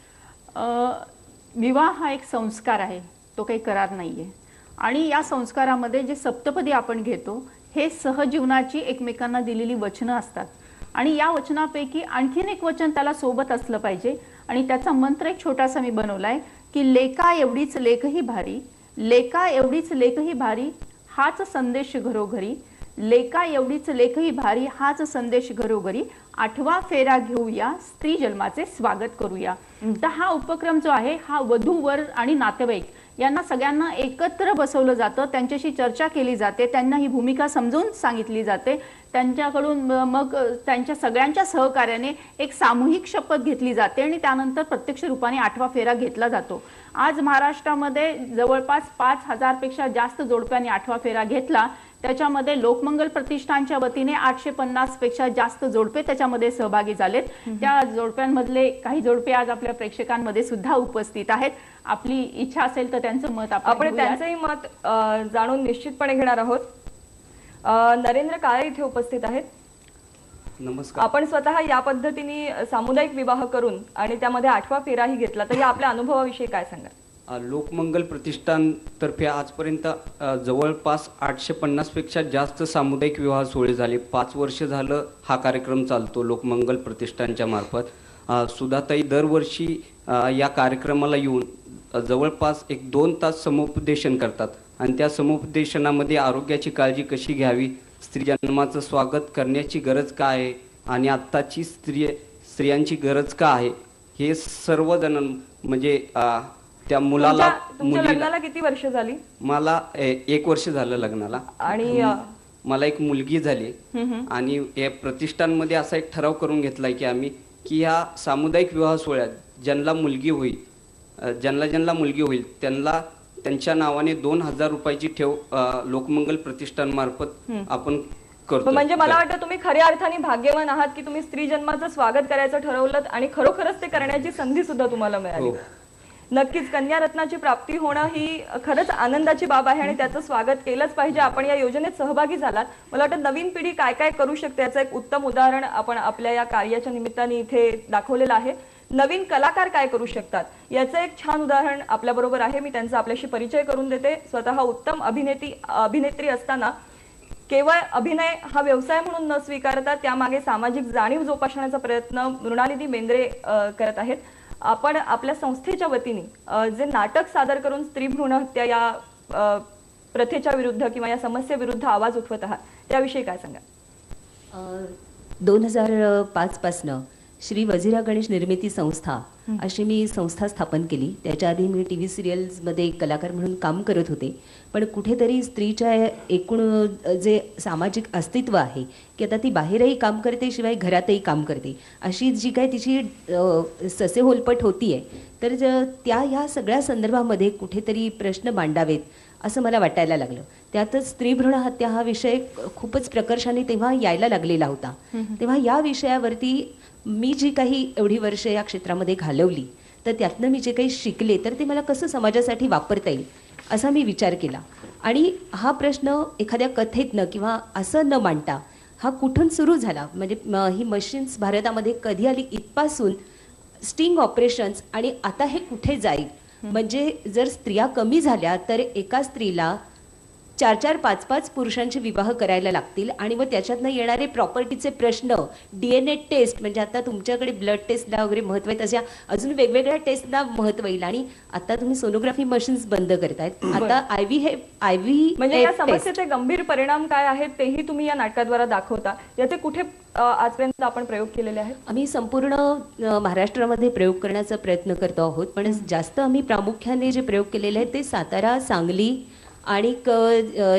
विवाह हा एक संस्कार आहे, तो काही करार नाहीये। आणि या संस्कारामध्ये जे सप्तपदी आपण घेतो हे सहजीवनाची एकमेकांना दिलेली वचनं असतात, आणि या वचनापैकी आणखीन एक वचन त्याला सोबत असलं पाहिजे। आणि त्याचा मंत्र एक छोटासा मी बनवलाय की लेका एवढीच लेखही भारी, लेका एवढीच लेखही भारी, हाच संदेश घरोघरी, लेका एवढीच लेखही भारी, हाच संदेश घरोघरी, 8वा फेरा घेऊया, स्त्री जन्माचे स्वागत करूया। तर हा उपक्रम जो आहे हा वधू वर आणि नातेवाईक यांना सगळ्यांना एकत्र बसवलं जातं, त्यांच्याशी चर्चा केली जाते, त्यांना ही भूमिका समजून सांगितली जाते, त्यांच्याकडून मग त्यांच्या सगळ्यांच्या सहकार्याने एक सामूहिक शपथ घेतली जाते आणि त्यानंतर प्रत्यक्ष रूपाने 8वा फेरा घेतला जातो। आज महाराष्ट्रामध्ये जवळपास 5000 पेक्षा जास्त जोडप्यांनी 8वा फेरा घेतला। त्याच्यामध्ये लोकमंगल प्रतिष्ठानच्या वतीने 850 पेक्षा जास्त जोडपे त्याच्यामध्ये सहभागी झालेत। त्या जोडप्यांमधले काही जोडपे आज आपल्या प्रेक्षकांमध्ये सुद्धा उपस्थित आहेत। आपली इच्छा असेल तर त्यांचं मत
आपण त्यांचंही मत जाणून निश्चितपणे घेणार आहोत। नरेंद्र काळे इथे उपस्थित आहेत।
नमस्कार।
आपण स्वतः या पद्धतीने सामुदायिक विवाह करून आणि त्यामध्ये 8वा फेराही घेतला, तर या आपल्या अनुभवाविषयी काय सांगाल?
लोकमंगल प्रतिष्ठानतर्फे आजपर्यंत जवळपास 850 पेक्षा जास्त सामुदायिक विवाह सोहळे झाले। 5 वर्ष झालं हा कार्यक्रम चालतो लोकमंगल प्रतिष्ठानच्या मार्फत। सुधाताई दरवर्षी या कार्यक्रमाला येऊन जवळपास 1-2 तास समुपदेशन करतात, आणि त्या समुपदेशनामध्ये आरोग्याची काळजी कशी घ्यावी, स्त्री जन्माचं स्वागत करण्याची गरज काय आहे, आणि आत्ताची स्त्रियांची गरज का आहे, हे सर्वजण म्हणजे त्या मुलाला
तुमच्या लग्नाला किती वर्ष झाली?
मला 1 वर्ष झालं लग्नाला,
आणि
मला एक मुलगी झाली। आणि या प्रतिष्ठानमध्ये असा एक ठराव करून घेतलाय की आम्ही की ह्या सामुदायिक विवाह सोहळ्यात ज्यांना मुलगी होईल, ज्यांना मुलगी होईल त्यांना त्यांच्या नावाने 2000 रुपयाची ठेव लोकमंगल प्रतिष्ठान मार्फत आपण करतो।
म्हणजे मला वाटतं तुम्ही खऱ्या अर्थाने भाग्यवान आहात की तुम्ही स्त्री जन्माचं स्वागत करायचं ठरवलं आणि खरोखरच ते करण्याची संधी सुद्धा तुम्हाला मिळाली। नक्कीच कन्या रत्नाची प्राप्ती होणं ही खरंच आनंदाची बाब आहे आणि त्याचं स्वागत केलंच पाहिजे। आपण या योजनेत सहभागी झालात, मला वाटतं नवीन पिढी काय काय करू शकते याचं एक उत्तम उदाहरण आपण आपल्या या कार्याच्या निमित्ताने इथे दाखवलेलं आहे। नवीन कलाकार काय करू शकतात याचं एक छान उदाहरण आपल्याबरोबर आहे। मी त्यांचा आपल्याशी परिचय करून देते। स्वतः उत्तम अभिनेत्री असताना केवळ अभिनय हा व्यवसाय म्हणून न स्वीकारता त्यामागे सामाजिक जाणीव जोपासण्याचा प्रयत्न मृणालिनी बेंद्रे करत आहेत. आपण आपल्या संस्थेच्या वतीने जे नाटक सादर करून स्त्री भ्रूण हत्या या प्रथेच्या विरुद्ध किंवा या समस्येविरुद्ध आवाज उठवत आहात, त्याविषयी काय सांगा?
2005 पासनं श्री वजिरा गणेश निर्मिती संस्था अशी मी संस्था स्थापन केली. त्याच्या आधी मी टी व्ही सिरियल्समध्ये कलाकार म्हणून काम करत होते. पण कुठेतरी स्त्रीच्या एकूण जे सामाजिक अस्तित्व आहे की आता ती बाहेरही काम करते शिवाय घरातही काम करते अशी जी काय तिची ससेहोलपट होती आहे, तर त्या ह्या सगळ्या संदर्भामध्ये कुठेतरी प्रश्न मांडावेत असं मला वाटायला लागलं. त्यातच स्त्री भ्रूण हत्या हा विषय खूपच प्रकर्षाने तेव्हा यायला लागलेला होता. तेव्हा या विषयावरती मी जी काही एवढी वर्ष या क्षेत्रामध्ये घालवली तर त्यातनं मी जे काही शिकले तर ते मला कसं समाजासाठी वापरता येईल असा मी विचार केला. आणि हा प्रश्न एखाद्या कथेतनं किंवा असं न मांडता हा कुठून सुरू झाला, म्हणजे ही मशीन्स भारतामध्ये कधी आली इथपासून स्टिंग ऑपरेशन्स आणि आता हे कुठे जाईल. म्हणजे जर स्त्रिया कमी झाल्या तर एका स्त्रीला 4-4, 5-5 पुरुषांचे विवाह करायला लागतील आणि मग त्याच्यातनं येणारे प्रॉपर्टीचे प्रश्न, DNA टेस्ट, म्हणजे आता तुमच्याकडे ब्लड टेस्टला वगैरे महत्त्व आहे तशा अजून वेगवेगळ्या टेस्टला महत्त्व येईल. आणि आता तुम्ही सोनोग्राफी मशीन्स बंद करतायत. आता आयव्ही
म्हणजे या समस्येचे गंभीर परिणाम काय आहेत तेही तुम्ही या नाटकाद्वारे दाखवता. याचे कुठे आजपर्यंत आपण प्रयोग केलेले आहेत?
आम्ही संपूर्ण महाराष्ट्रामध्ये प्रयोग करण्याचा प्रयत्न करतो आहोत. पण जास्त आम्ही प्रामुख्याने जे प्रयोग केलेले आहेत ते सातारा, सांगली आणि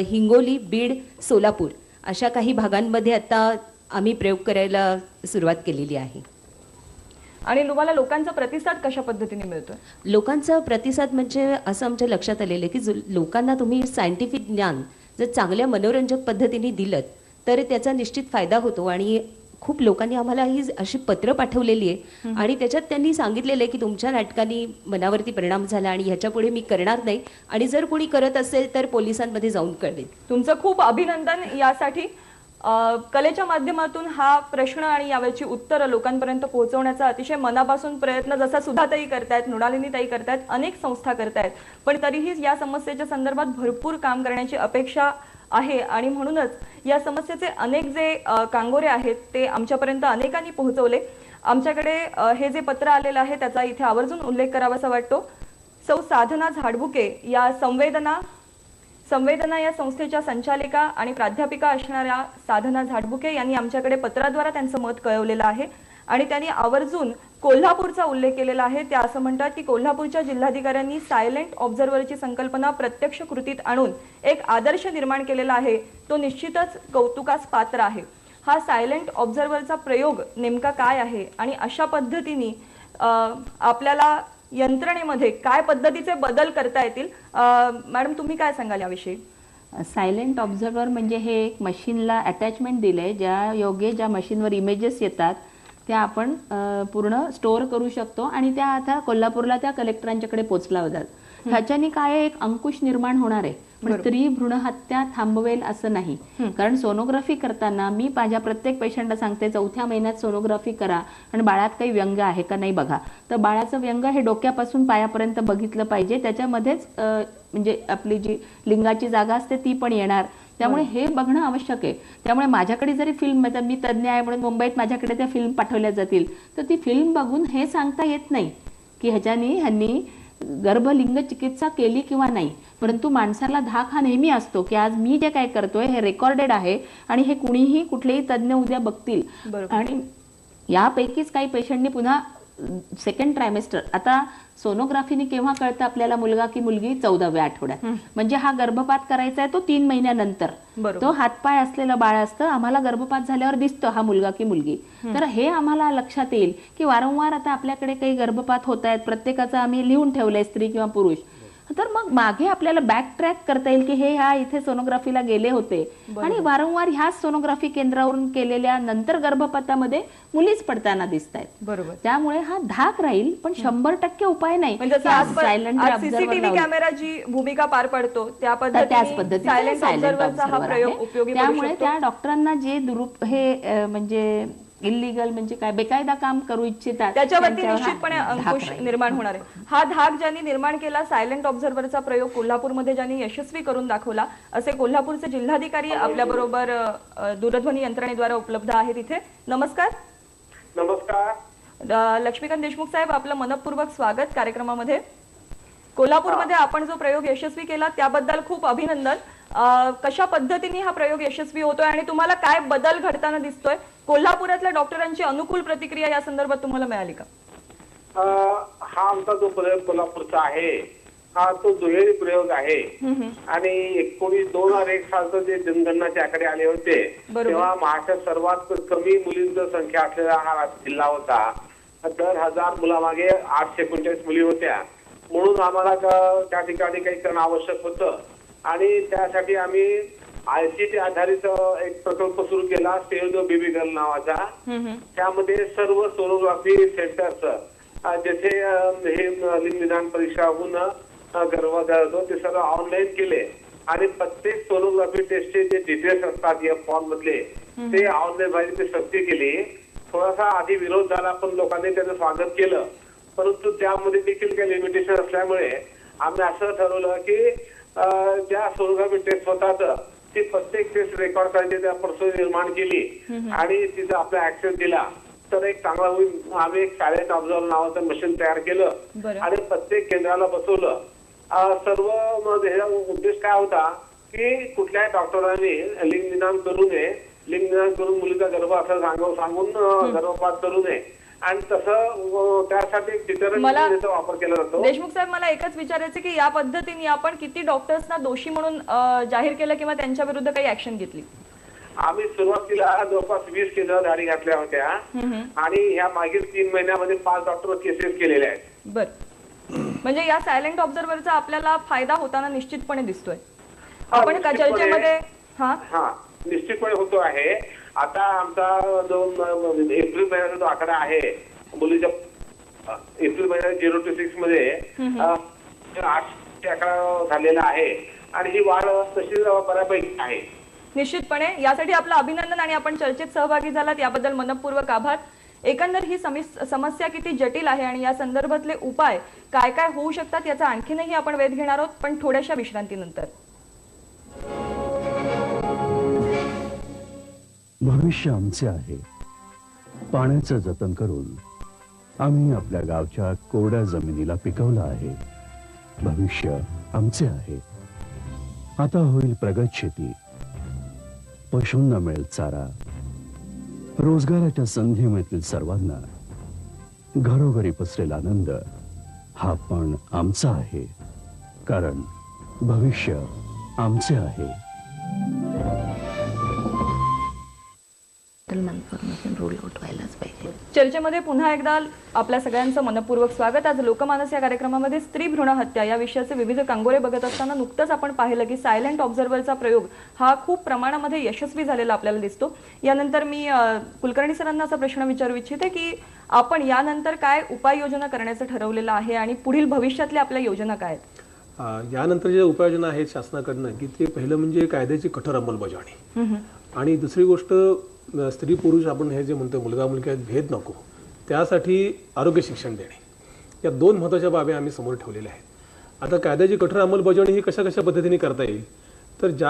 हिंगोली, बीड, सोलापूर अशा काही भागांमध्ये आता आम्ही प्रयोग करायला सुरुवात केलेली आहे.
आणि तुम्हाला लोकांचा प्रतिसाद कशा पद्धतीने मिळतोय?
लोकांचा प्रतिसाद म्हणजे असं आमच्या लक्षात आलेलं आहे की लोकांना तुम्ही सायंटिफिक ज्ञान जर चांगल्या मनोरंजक पद्धतीने दिलं तर त्याचा निश्चित फायदा होतो. आणि खूप लोकांनी आम्हाला ही अशी पत्र पाठवलेली आहे आणि त्याच्यात त्यांनी सांगितलेलं आहे की तुमच्या नाटकाने मनावरती परिणाम झाला आणि ह्याच्या पुढे मी करणार नाही आणि जर कोणी करत असेल तर पोलिसांमध्ये जाऊन कळवेन.
तुमचं खूप अभिनंदन यासाठी. कलेच्या माध्यमातून हा प्रश्न आणि यावरची उत्तरं लोकांपर्यंत पोहोचवण्याचा अतिशय मनापासून प्रयत्न जसा सुधाताई करतायत, मृणालिनीताई करतायत, अनेक संस्था करतायत, पण तरीही या समस्येच्या संदर्भात भरपूर काम करण्याची अपेक्षा आहे. आणि म्हणूनच या समस्येचे अनेक जे कांगोरे आहेत ते आमच्यापर्यंत अनेकांनी पोहोचवले. आमच्याकडे हे जे पत्र आलेलं आहे त्याचा इथे आवर्जून उल्लेख करावासा वाटतो. सौ साधना झाडबुके या संवेदना या संस्थेच्या संचालिका आणि प्राध्यापिका असणाऱ्या साधना झाडबुके यांनी आमच्याकडे पत्राद्वारे त्यांचं मत कळवलेलं आहे. आणि त्यांनी आवर्जून कोल्हापूरचा उल्लेख केलेला आहे. त्या असं म्हणतात की कोल्हापूरच्या जिल्हाधिकाऱ्यांनी सायलेंट ऑब्झर्व्हरची संकल्पना प्रत्यक्ष कृतीत आणून एक आदर्श निर्माण केलेला आहे. तो निश्चितच कौतुकास पात्र आहे. हा सायलेंट ऑब्झर्व्हरचा प्रयोग नेमका काय आहे आणि अशा पद्धतीने आपल्याला यंत्रणेमध्ये काय पद्धतीचे बदल करता येतील? मॅडम, तुम्ही काय सांगाल याविषयी?
सायलेंट ऑब्झर्व्हर म्हणजे हे एक मशीनला अटॅचमेंट दिलंय ज्या योगे ज्या मशीनवर इमेजेस येतात त्या आपण पूर्ण स्टोअर करू शकतो आणि त्या आता कोल्हापूरला त्या कलेक्टरांच्याकडे पोहोचला जातात. ह्याच्याने काय एक अंकुश निर्माण होणार आहे. पण स्त्री भ्रूण हत्या थांबवेल असं नाही. कारण सोनोग्राफी करताना मी माझ्या प्रत्येक पेशंटला सांगते 4थ्या महिन्यात सोनोग्राफी करा आणि बाळात काही व्यंग आहे का नाही बघा. तर बाळाचं व्यंग हे डोक्यापासून पायापर्यंत बघितलं पाहिजे. त्याच्यामध्येच म्हणजे आपली जी लिंगाची जागा असते ती पण येणार. त्यामुळे हे बघणं आवश्यक आहे. त्यामुळे माझ्याकडे जरी फिल्म, मी तज्ज्ञ आहे म्हणून मुंबईत माझ्याकडे त्या फिल्म पाठवल्या जातील तर ती फिल्म बघून हे सांगता येत नाही की ह्यांनी गर्भलिंग चिकित्सा केली किंवा नाही. परंतु माणसाला धाक हा नेहमी असतो की आज मी जे काय करतोय हे रेकॉर्डेड आहे आणि हे कुणीही कुठलेही तज्ज्ञ उद्या बघतील. आणि यापैकीच काही पेशंटनी पुन्हा सेकंड ट्रायमेस्टर, आता सोनोग्राफीने केव्हा कळतं आपल्याला मुलगा की मुलगी 14व्या आठवड्यात. म्हणजे हा गर्भपात करायचा आहे तो 3 महिन्यानंतर. तो हातपाय असलेलं बाळ असतं. आम्हाला गर्भपात झाल्यावर दिसतं हा मुलगा की मुलगी. तर हे आम्हाला लक्षात येईल की वारंवार आता आपल्याकडे काही गर्भपात होत आहेत. प्रत्येकाचं आम्ही लिहून ठेवलंय स्त्री किंवा पुरुष. तर मग मागे आपल्याला बॅक ट्रॅक करता येईल की हे ह्या इथे सोनोग्राफीला गेले होते आणि वारंवार ह्याच सोनोग्राफी केंद्रावरून केलेल्या नंतर गर्भपातामध्ये मुलीच पडताना दिसत आहेत.
बरोबर.
त्यामुळे हा धाक राहील पण 100% उपाय नाही.
सीसीटीव्ही कॅमेरा जी भूमिका पार पडतो त्याच पद्धतीने सायलेंट ऑब्झर्व्हरचा हा प्रयोग उपयोगी पडू शकतो.
त्यामुळे त्या डॉक्टरांना जे म्हणजे इलिगल म्हणजे काय बेकायदा काम करू इच्छितात
त्याच्यावरती
त्यांच्यावर हा
निश्चितपणे
धाक
अंकुश
राहील.
निर्माण होणार आहे. हा धाक ज्यांनी निर्माण केला, सायलेंट ऑब्झर्व्हरचा प्रयोग कोल्हापूरमध्ये ज्यांनी यशस्वी करून दाखवला, असे कोल्हापूरचे जिल्हाधिकारी आपल्या बरोबर दूरध्वनी यंत्रणेद्वारे उपलब्ध आहेत इथे. नमस्कार.
नमस्कार.
लक्ष्मीकांत देशमुख साहेब, आपलं मनपूर्वक स्वागत कार्यक्रमामध्ये. कोल्हापूरमध्ये आपण जो प्रयोग यशस्वी केला त्याबद्दल खूप अभिनंदन. कशा पद्धतीने हा प्रयोग यशस्वी होतोय आणि तुम्हाला काय बदल घडताना दिसतोय? कोल्हापुरातल्या डॉक्टरांची अनुकूल प्रतिक्रिया या संदर्भात तुम्हाला मिळाली का?
हा आमचा जो प्रयोग कोल्हापूरचा आहे हा तो दुहेरी प्रयोग आहे आणि 2001 सालचं जे जनगणनाचे आकडे आले होते तेव्हा महाराष्ट्रात सर्वात कमी मुलींची संख्या असलेला हा जिल्हा होता. दर 1000 मुलामागे 839 मुली होत्या. म्हणून आम्हाला त्या ठिकाणी काही करणं आवश्यक होतं आणि त्यासाठी आम्ही ICT आधारित एक प्रकल्प सुरू केला, सेव्ह द बेबी गर्ल नावाचा. त्यामध्ये सर्व सोनोग्राफी सेंटर्स जेथे हे लिंग निदान परीक्षा होऊन गर्भधारक ते सर्व ऑनलाईन केले आणि प्रत्येक सोनोग्राफी टेस्टचे जे डिटेल्स असतात या फॉर्म मधले ते ऑनलाईन व्हायची सक्ती केली. थोडासा आधी विरोध झाला पण लोकांनी त्याचं स्वागत केलं, परंतु त्यामध्ये देखील काही लिमिटेशन असल्यामुळे आम्ही असं ठरवलं की ज्या सोनोग्राफी टेस्ट होतात ती प्रत्येक टेस्ट रेकॉर्ड करायची त्या प्रोसेस निर्माण केली आणि तिचा आपला ऍक्सेस दिला तर एक चांगला होईल. आम्ही एक सायलेंट ऑब्झर्व्हर नावाचं मशीन तयार केलं आणि प्रत्येक केंद्राला बसवलं. सर्व उद्देश काय होता की कुठल्याही डॉक्टरांनी लिंग निदान करू नये, लिंग निदान करून मुलीचा गर्भ असं सांगून गर्भपात करू नये आणि तसं त्यासाठी डिटररन्सचा वापर केला जातो.
देशमुख साहेब, मला एकच विचारायचं की या पद्धतीने आपण किती डॉक्टर्सना दोषी म्हणून जाहीर केलं किंवा त्यांच्या विरुद्ध काही ऍक्शन घेतली?
आम्ही सुरुवातीला जवळपास 20 केंद्र धाडी घातल्या होत्या आणि ह्या मागील 3 महिन्यामध्ये 5 डॉक्टर केसेस केलेले आहेत.
बर, म्हणजे या सायलेंट ऑब्झर्व्हरचा आपल्याला फायदा होताना निश्चितपणे दिसतोय. आपण चर्चेमध्ये
निश्चितपणे होतो आहे. आता आमचा जो एप्रिल महिन्याचा जो आकडा आहे मुलीच्या एप्रिल महिन्यात 0 to 6 मध्ये 8 आकडा झालेला आहे आणि ही वाढ तशी बऱ्यापैकी आहे.
निश्चितपणे यासाठी आपलं अभिनंदन आणि आपण चर्चेत सहभागी झालात याबद्दल मनपूर्वक आभार. एकंदर ही समस्या किती जटिल आहे आणि या संदर्भातले उपाय काय काय होऊ शकतात याचा आणखीनही आपण वेध घेणार आहोत, पण थोड्याशा विश्रांतीनंतर.
भविष्य आमचे आहे. पाण्याचं जतन करून आम्ही आपल्या गावच्या कोरड्या जमिनीला पिकवलं आहे. भविष्य आमचे आहे. आता होईल प्रगत शेती, पशूंना मिळेल चारा, रोजगाराच्या संधी मिळतील सर्वांना, घरोघरी पसरेल आनंद. हा पण आमचा आहे, कारण भविष्य आमचे आहे.
चर्चेमध्ये पुन्हा एकदा आपल्या सगळ्यांचं मनपूर्वक स्वागत. आज लोकमानस या कार्यक्रमामध्ये स्त्री भ्रूण हत्या या विषयाचे विविध कांगोरे बघत असताना नुकतंच आपण पाहिलं की सायलेंट ऑब्झर्व्हरचा प्रयोग हा खूप प्रमाणामध्ये यशस्वी झालेला आपल्याला दिसतो. यानंतर मी कुलकर्णी सरांना असा प्रश्न विचारू इच्छिते की आपण यानंतर काय उपाययोजना करण्याचं ठरवलेलं आहे आणि पुढील भविष्यातल्या आपल्या योजना काय आहेत?
यानंतर ज्या उपाययोजना आहेत शासनाकडनं की ते पहिलं म्हणजे कायद्याची कठोर अंमलबजावणी आणि दुसरी गोष्ट स्त्री पुरुष आपण हे जे म्हणतो मुलगा मुलगी भेद नको, त्यासाठी आरोग्य शिक्षण देणे. या 2 महत्त्वाच्या बाबी आम्ही समोर ठेवलेल्या आहेत. आता कायद्याची कठोर अंमलबजावणी ही कशा कशा पद्धतीने करता येईल तर ज्या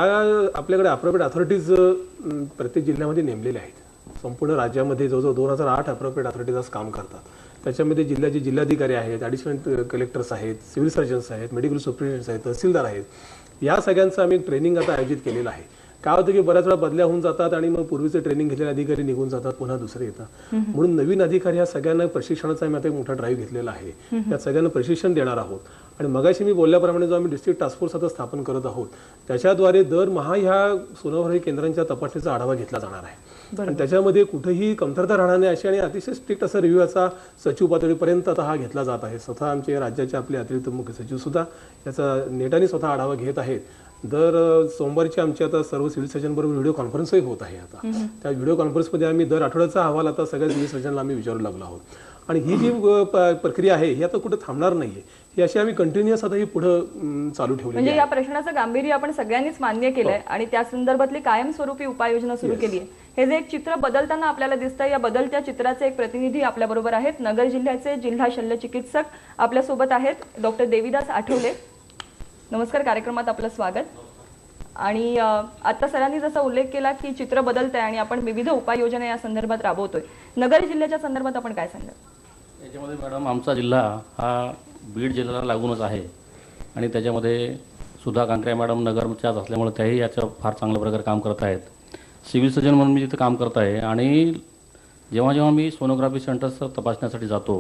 आपल्याकडे अप्रोप्रिएट अथॉरिटीज प्रत्येक जिल्ह्यामध्ये नेमलेल्या आहेत. संपूर्ण राज्यामध्ये जवळजवळ 2008 अप्रोप्रिएट अथॉरिटीज आज काम करतात. त्याच्यामध्ये जिल्ह्याचे जिल्हाधिकारी आहेत, ॲडिशनल कलेक्टर्स आहेत, सिव्हिल सर्जन्स आहेत, मेडिकल सुपरिटेंडंट्स आहेत, तहसीलदार आहेत. या सगळ्यांचं आम्ही ट्रेनिंग आता आयोजित केलेलं आहे. काय होतं की बऱ्याच वेळा बदल्या होऊन जातात आणि मग पूर्वीचे ट्रेनिंग घेतलेले अधिकारी निघून जातात, पुन्हा दुसरे येतात. म्हणून नवीन अधिकारी या सगळ्यांना प्रशिक्षणाचा आम्ही आता एक मोठा ड्राईव्ह घेतलेला आहे. त्या सगळ्यांना प्रशिक्षण देणार आहोत आणि मगाशी मी बोलल्याप्रमाणे जो आम्ही डिस्ट्रिक्ट टास्क फोर्स आता स्थापन करत आहोत त्याच्याद्वारे दरमहा ह्या सोनोग्राफी केंद्रांच्या तपासणीचा आढावा घेतला जाणार आहे आणि त्याच्यामध्ये कुठेही कमतरता राहणार नाही अशी आणि अतिशय स्ट्रिक्ट असा रिव्ह्यू याचा सचिव पातळीपर्यंत आता हा घेतला जात आहे. स्वतः आमचे राज्याचे आपले अतिरिक्त मुख्य सचिव सुद्धा याचा नेटाने स्वतः आढावा घेत आहेत. दर सोमवारची आमची आता सर्व सिव्हिल सर्जन बरोबर व्हिडिओ कॉन्फरन्सही होत आहे. आता त्या व्हिडिओ कॉन्फरन्समध्ये आम्ही दर आठवड्याचा अहवाल आता सगळ्या सिव्हिल सर्जनला आम्ही विचारू लागलो आहोत आणि ही जी प्रक्रिया आहे ही आता कुठे थांबणार नाहीये. ही अशी आम्ही कंटिन्युअस आता ही पुढे चालू ठेवली
म्हणजे या प्रश्नाचं गांभीर्य आपण सगळ्यांनीच मान्य केलंय आणि त्या संदर्भातली कायमस्वरूपी उपाययोजना सुरू केली आहे. हे जे एक चित्र बदलताना आपल्याला दिसतंय, या बदलत्या चित्राचे एक प्रतिनिधी आपल्या बरोबर आहेत. नगर जिल्ह्याचे जिल्हा शल्य चिकित्सक आपल्यासोबत आहेत, डॉक्टर देविदास आठवले. नमस्कार, कार्यक्रमात आपलं स्वागत. आणि आता सरांनी जसा उल्लेख केला की चित्र बदलत आहे आणि आपण विविध उपाययोजना या संदर्भात राबवतोय. नगर जिल्ह्याच्या संदर्भात आपण काय सांगाल?
याच्यामध्ये मॅडम आमचा जिल्हा हा बीड जिल्ह्याला लागूनच आहे आणि त्याच्यामध्ये सुधा कांकरे मॅडम नगरच्याच असल्यामुळे त्याही याचं फार चांगल्या प्रकारे काम करत आहेत. सिव्हिल सर्जन म्हणून मी तिथे काम करत आहे आणि जेव्हा जेव्हा मी सोनोग्राफी सेंटर्स तपासण्यासाठी जातो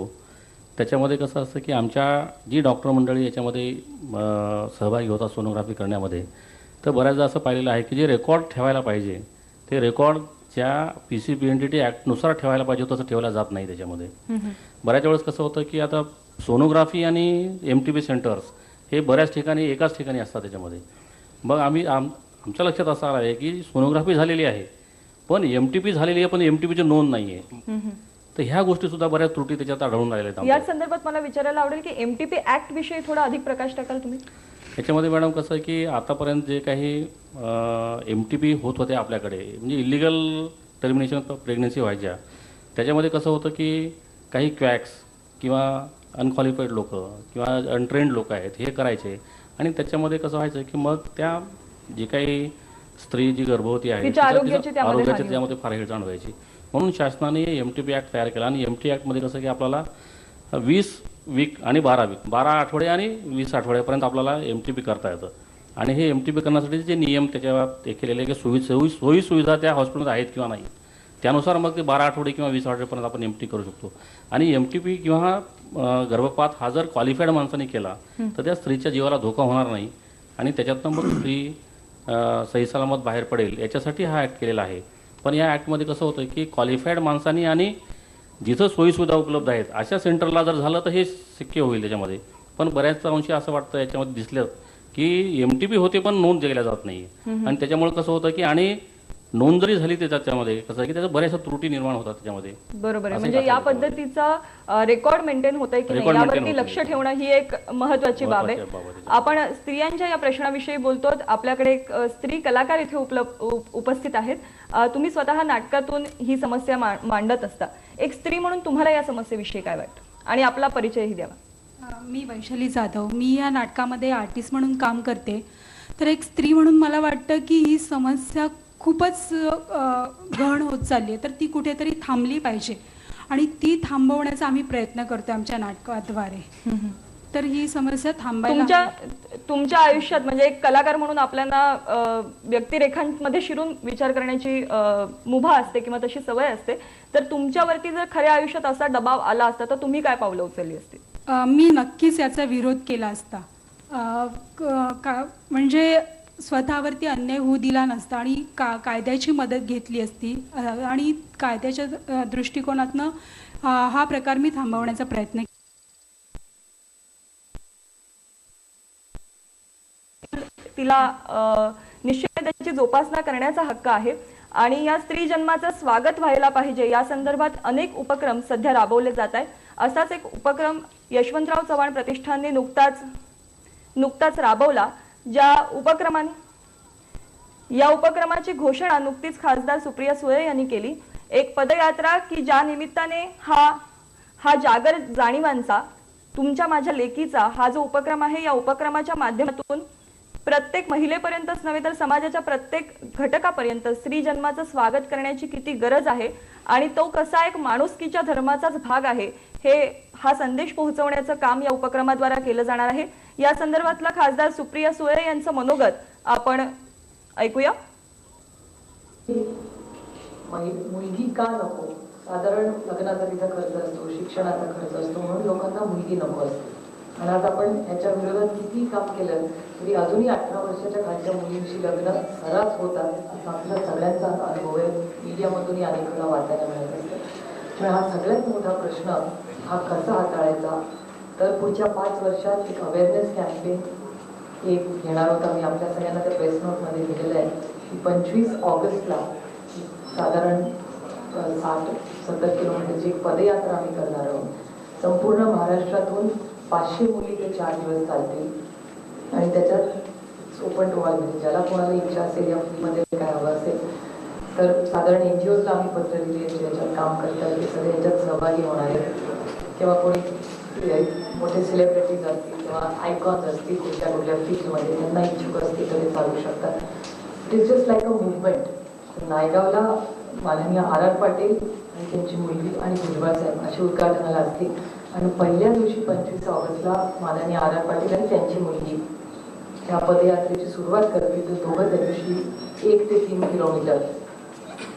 त्याच्यामध्ये कसं असतं की आमच्या जी डॉक्टर मंडळी याच्यामध्ये सहभागी होतात सोनोग्राफी करण्यामध्ये, तर बऱ्याचदा असं पाहिलेलं आहे की जे रेकॉर्ड ठेवायला पाहिजे ते रेकॉर्ड ज्या PCPNDT ॲक्टनुसार ठेवायला पाहिजे तसं ठेवलं जात नाही. त्याच्यामध्ये बऱ्याच वेळेस कसं होतं की आता सोनोग्राफी आणि MTP सेंटर्स हे बऱ्याच ठिकाणी एकाच ठिकाणी असतात. त्याच्यामध्ये मग आमच्या लक्षात असं आलं आहे की सोनोग्राफी झालेली आहे पण MTP झालेली आहे पण MTPची नोंद नाही आहे. तर ह्या गोष्टीसुद्धा बऱ्याच त्रुटी त्याच्यात आढळून राहिल्या आहेत.
या संदर्भात मला विचारायला आवडेल की MTP ॲक्ट विषयी थोडा अधिक प्रकाश टाकाल तुम्ही?
याच्यामध्ये मॅडम कसं आहे की आतापर्यंत जे काही MTP होत होते आपल्याकडे, म्हणजे इलिगल टर्मिनेशन प्रेग्नन्सी व्हायच्या, त्याच्यामध्ये कसं होतं की काही क्वॅक्स किंवा अनक्वालिफाईड लोक किंवा अनट्रेंड लोक आहेत हे करायचे आणि त्याच्यामध्ये कसं व्हायचं की मग त्या जी काही स्त्री जी गर्भवती आहे आरोग्याची त्यामध्ये फार हेळसांड व्हायची. म्हणून शासनाने MTP ॲक्ट तयार केला आणि MTP ॲक्टमध्ये कसं की आपल्याला 20 वीक आणि 12 आठवडे आणि 20 आठवड्यापर्यंत आपल्याला MTP करता येतं. आणि हे MTP करण्यासाठी जे नियम त्याच्यावर केलेले की सोयी सुविधा त्या हॉस्पिटलमध्ये आहेत किंवा नाही त्यानुसार मग ते 12 आठवडे किंवा 20 आठवड्यापर्यंत आपण MTP करू शकतो. आणि MTP किंवा गर्भपात हा जर क्वालिफाईड माणसाने केला तर त्या स्त्रीच्या जीवाला धोका होणार नाही आणि त्याच्यातनं मग स्त्री सही सलामत बाहेर पडेल याच्यासाठी हा ॲक्ट केलेला आहे. पण या ॲक्टमध्ये कसं होतं की क्वालिफाईड माणसांनी आणि जिथं सोयीसुविधा उपलब्ध आहेत अशा सेंटरला जर झालं तर हे शक्य होईल त्याच्यामध्ये. पण बऱ्याच अंशी असं वाटतं याच्यामध्ये दिसलं की MTP होते पण नोंद केल्या जात नाही आणि त्याच्यामुळे कसं होतं की आणि नोंद जरी झाली त्याच्यामध्ये कसं की त्याच्या बऱ्याचशा त्रुटी निर्माण होतात त्याच्यामध्ये.
बरोबर आहे. म्हणजे या पद्धतीचा रेकॉर्ड मेंटेन होत आहे की नाही यावरती लक्ष ठेवणं ही एक महत्त्वाची बाब आहे. आपण स्त्रियांच्या या प्रश्नाविषयी बोलतो. आपल्याकडे एक स्त्री कलाकार इथे उपस्थित आहेत. तुम्ही स्वतः नाटकातून ही समस्या मांडत असता. एक स्त्री म्हणून तुम्हाला या समस्येविषयी काय वाटतं आणि आपला परिचयही द्यावा.
मी वैशाली जाधव, मी या नाटकामध्ये आर्टिस्ट म्हणून काम करते. तर एक स्त्री म्हणून मला वाटतं की ही समस्या खूपच गहन होत चालली आहे, तर ती कुठेतरी थांबली पाहिजे आणि ती थांबवण्याचा आम्ही प्रयत्न करतो आमच्या नाटकाद्वारे. तर ही समस्या थांबायला
तुमच्या आयुष्यात म्हणजे एक कलाकार म्हणून आपल्याला व्यक्तिरेखांमध्ये शिरून विचार करण्याची मुभा असते किंवा तशी सवय असते. तर तुमच्यावरती जर खऱ्या आयुष्यात असा दबाव आला असता तर तुम्ही काय पावलं उचलली असती?
मी नक्कीच याचा विरोध केला असता. म्हणजे स्वतःवरती अन्याय होऊ दिला नसता आणि कायद्याची मदत घेतली असती आणि कायद्याच्या दृष्टिकोनातनं हा प्रकार मी थांबवण्याचा प्रयत्न केला.
तिला निश्चित त्याची जोपासना करण्याचा हक्क आहे आणि या स्त्री जन्माचं स्वागत व्हायला पाहिजे या संदर्भात अनेक उपक्रम सध्या राबवले जात आहेत. असाच एक उपक्रम यशवंतराव चव्हाण प्रतिष्ठानने नुकताच राबवला. या उपक्रमाची घोषणा नुकतीच खासदार सुप्रिया सुळे यांनी केली. एक पदयात्रा की ज्या निमित्ताने हा जागर जाणीवांचा तुमच्या माझ्या लेकीचा हा जो उपक्रम आहे या उपक्रमाच्या माध्यमातून प्रत्येक महिलेपर्यंतच नव्हे तर समाजाच्या प्रत्येक घटकापर्यंत स्त्री जन्माचं स्वागत करण्याची किती गरज आहे आणि तो कसा एक माणुसकीच्या धर्माचाच भाग आहे हा संदेश पोहोचवण्याचं काम या उपक्रमाद्वारे केलं जाणार आहे. या संदर्भातला खासदार सुप्रिया सुळे यांचं मनोगत आपण ऐकूया.
मुलगी का नको? साधारण लग्नाचा तिचा खर्च असतो, शिक्षणाचा खर्च असतो, म्हणून लोकांना मुलगी नको असते. आणि आज आपण याच्या विरोधात किती काम केलं तरी अजूनही 18 वर्षाच्या खालच्या मुलींशी लग्न सर्रास होतात असा आपल्या सगळ्यांचा अनुभव आहे. मीडियामधूनही अनेक वेळा वाचायला मिळत असतं. त्यामुळे हा सगळ्यात मोठा प्रश्न हा कसा हाताळायचा, तर पुढच्या 5 वर्षात एक अवेअरनेस कॅम्पेन एक घेणार होता. मी आपल्या सगळ्यांना त्या प्रेस नोटमध्ये दिलेलं आहे की 25 ऑगस्टला साधारण 60-70 किलोमीटरची एक पदयात्रा आम्ही करणार आहोत. संपूर्ण महाराष्ट्रातून 500 मुली ते 4 दिवस चालतील आणि त्याच्यात ओपन टू ऑल, म्हणजे ज्याला कोणाला इच्छा असेल या फील्डमध्ये काय हवं असेल तर साधारण NGOजला आम्ही पत्र दिली आहे, ज्याच्यात काम करतात ते सगळे याच्यात सहभागी होणार आहेत. किंवा कोणी मोठे सेलिब्रिटीज असतील किंवा आयकॉन्स असतील कुठल्या फील्डमध्ये, त्यांना इच्छुक असतील तर ते चालू शकतात. It is just like a movement. नायगावला माननीय R.R. पाटील आणि त्यांची मुलगी आणि भुजबळ साहेब असे उद्घाटनाला असतील आणि पहिल्या दिवशी 25 ऑगस्टला माननीय R.R. पाटील आणि त्यांची मुलगी या पदयात्रेची सुरुवात करतील. तर दोघं त्या दिवशी 1 ते 3 किलोमीटर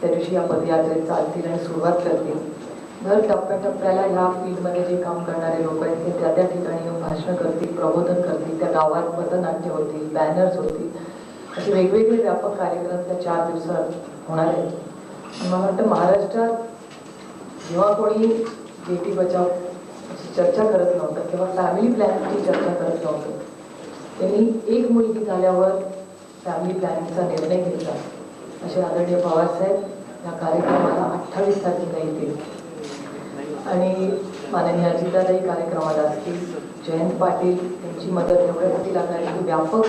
त्या दिवशी या पदयात्रेत चालतील आणि सुरुवात करतील. दर टप्प्याटप्प्याला ह्या फील्डमध्ये जे काम करणारे लोक आहेत ते त्या ठिकाणी येऊन भाषणं करतील, प्रबोधन करतील. त्या गावात पथनाट्य होतील, बॅनर्स होतील, असे वेगवेगळे व्यापक कार्यक्रम त्या 4 दिवसात होणार आहेत. मला वाटतं महाराष्ट्रात जेव्हा कोणी बेटी बचाव अशी चर्चा करत नव्हतं किंवा फॅमिली प्लॅनिंगची चर्चा करत नव्हतं, त्यांनी एक मुलगी झाल्यावर फॅमिली प्लॅनिंगचा निर्णय घेतला. असे आदरणीय पवारसाहेब या कार्यक्रमाला 28 तारखेला येतील आणि माननीय अजितदादाही कार्यक्रमाला असतील. जयंत पाटील यांची मदत एवढ्यासाठी लागणार की व्यापक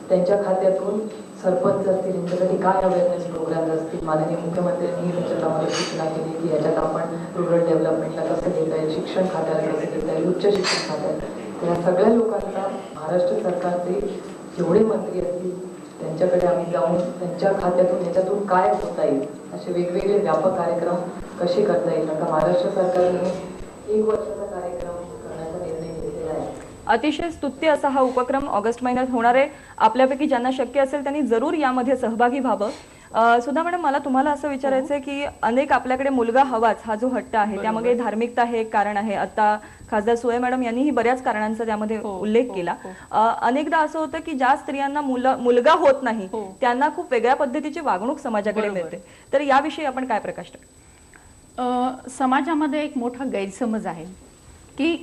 त्यांच्या खात्यातून सरपंच असतील, यांच्यासाठी काय अवेअरनेस प्रोग्राम्स असतील. माननीय मुख्यमंत्र्यांनी त्याच्यात आम्हाला सूचना केली की याच्यात आपण रुरल डेव्हलपमेंटला कसं घेता येईल, शिक्षण खात्याला कसं घेता येईल, उच्च शिक्षण खात्यात. या सगळ्या लोकांना महाराष्ट्र सरकारचे जेवढे मंत्री असतील त्यांच्याकडे आम्ही जाऊन त्यांच्या खात्यातून याच्यातून काय होता येईल असे वेगवेगळे व्यापक कार्यक्रम कसे करता येईल. कारण महाराष्ट्र सरकारने 1 वर्षाचा कार्यक्रम करण्याचा निर्णय घेतलेला आहे.
अतिशय स्तुत्य असा हा उपक्रम ऑगस्ट महिन्यात होणार आहे. आपल्यापैकी ज्यांना शक्य असेल त्यांनी जरूर यामध्ये सहभागी व्हावं. सुधा मॅडम, मला तुम्हाला असं विचारायचं आहे की अनेक आपल्याकडे मुलगा हवाच हा जो हट्ट आहे त्यामध्ये धार्मिकता हे एक कारण आहे. आता खासदार सुळे मॅडम यांनीही बऱ्याच कारणांचा त्यामध्ये उल्लेख केला. अनेकदा असं होतं की ज्या स्त्रियांना मुलगा होत नाही त्यांना खूप वेगळ्या पद्धतीची वागणूक समाजाकडे मिळते. तर याविषयी आपण काय प्रकाश टाकू?
समाजामध्ये एक मोठा गैरसमज आहे की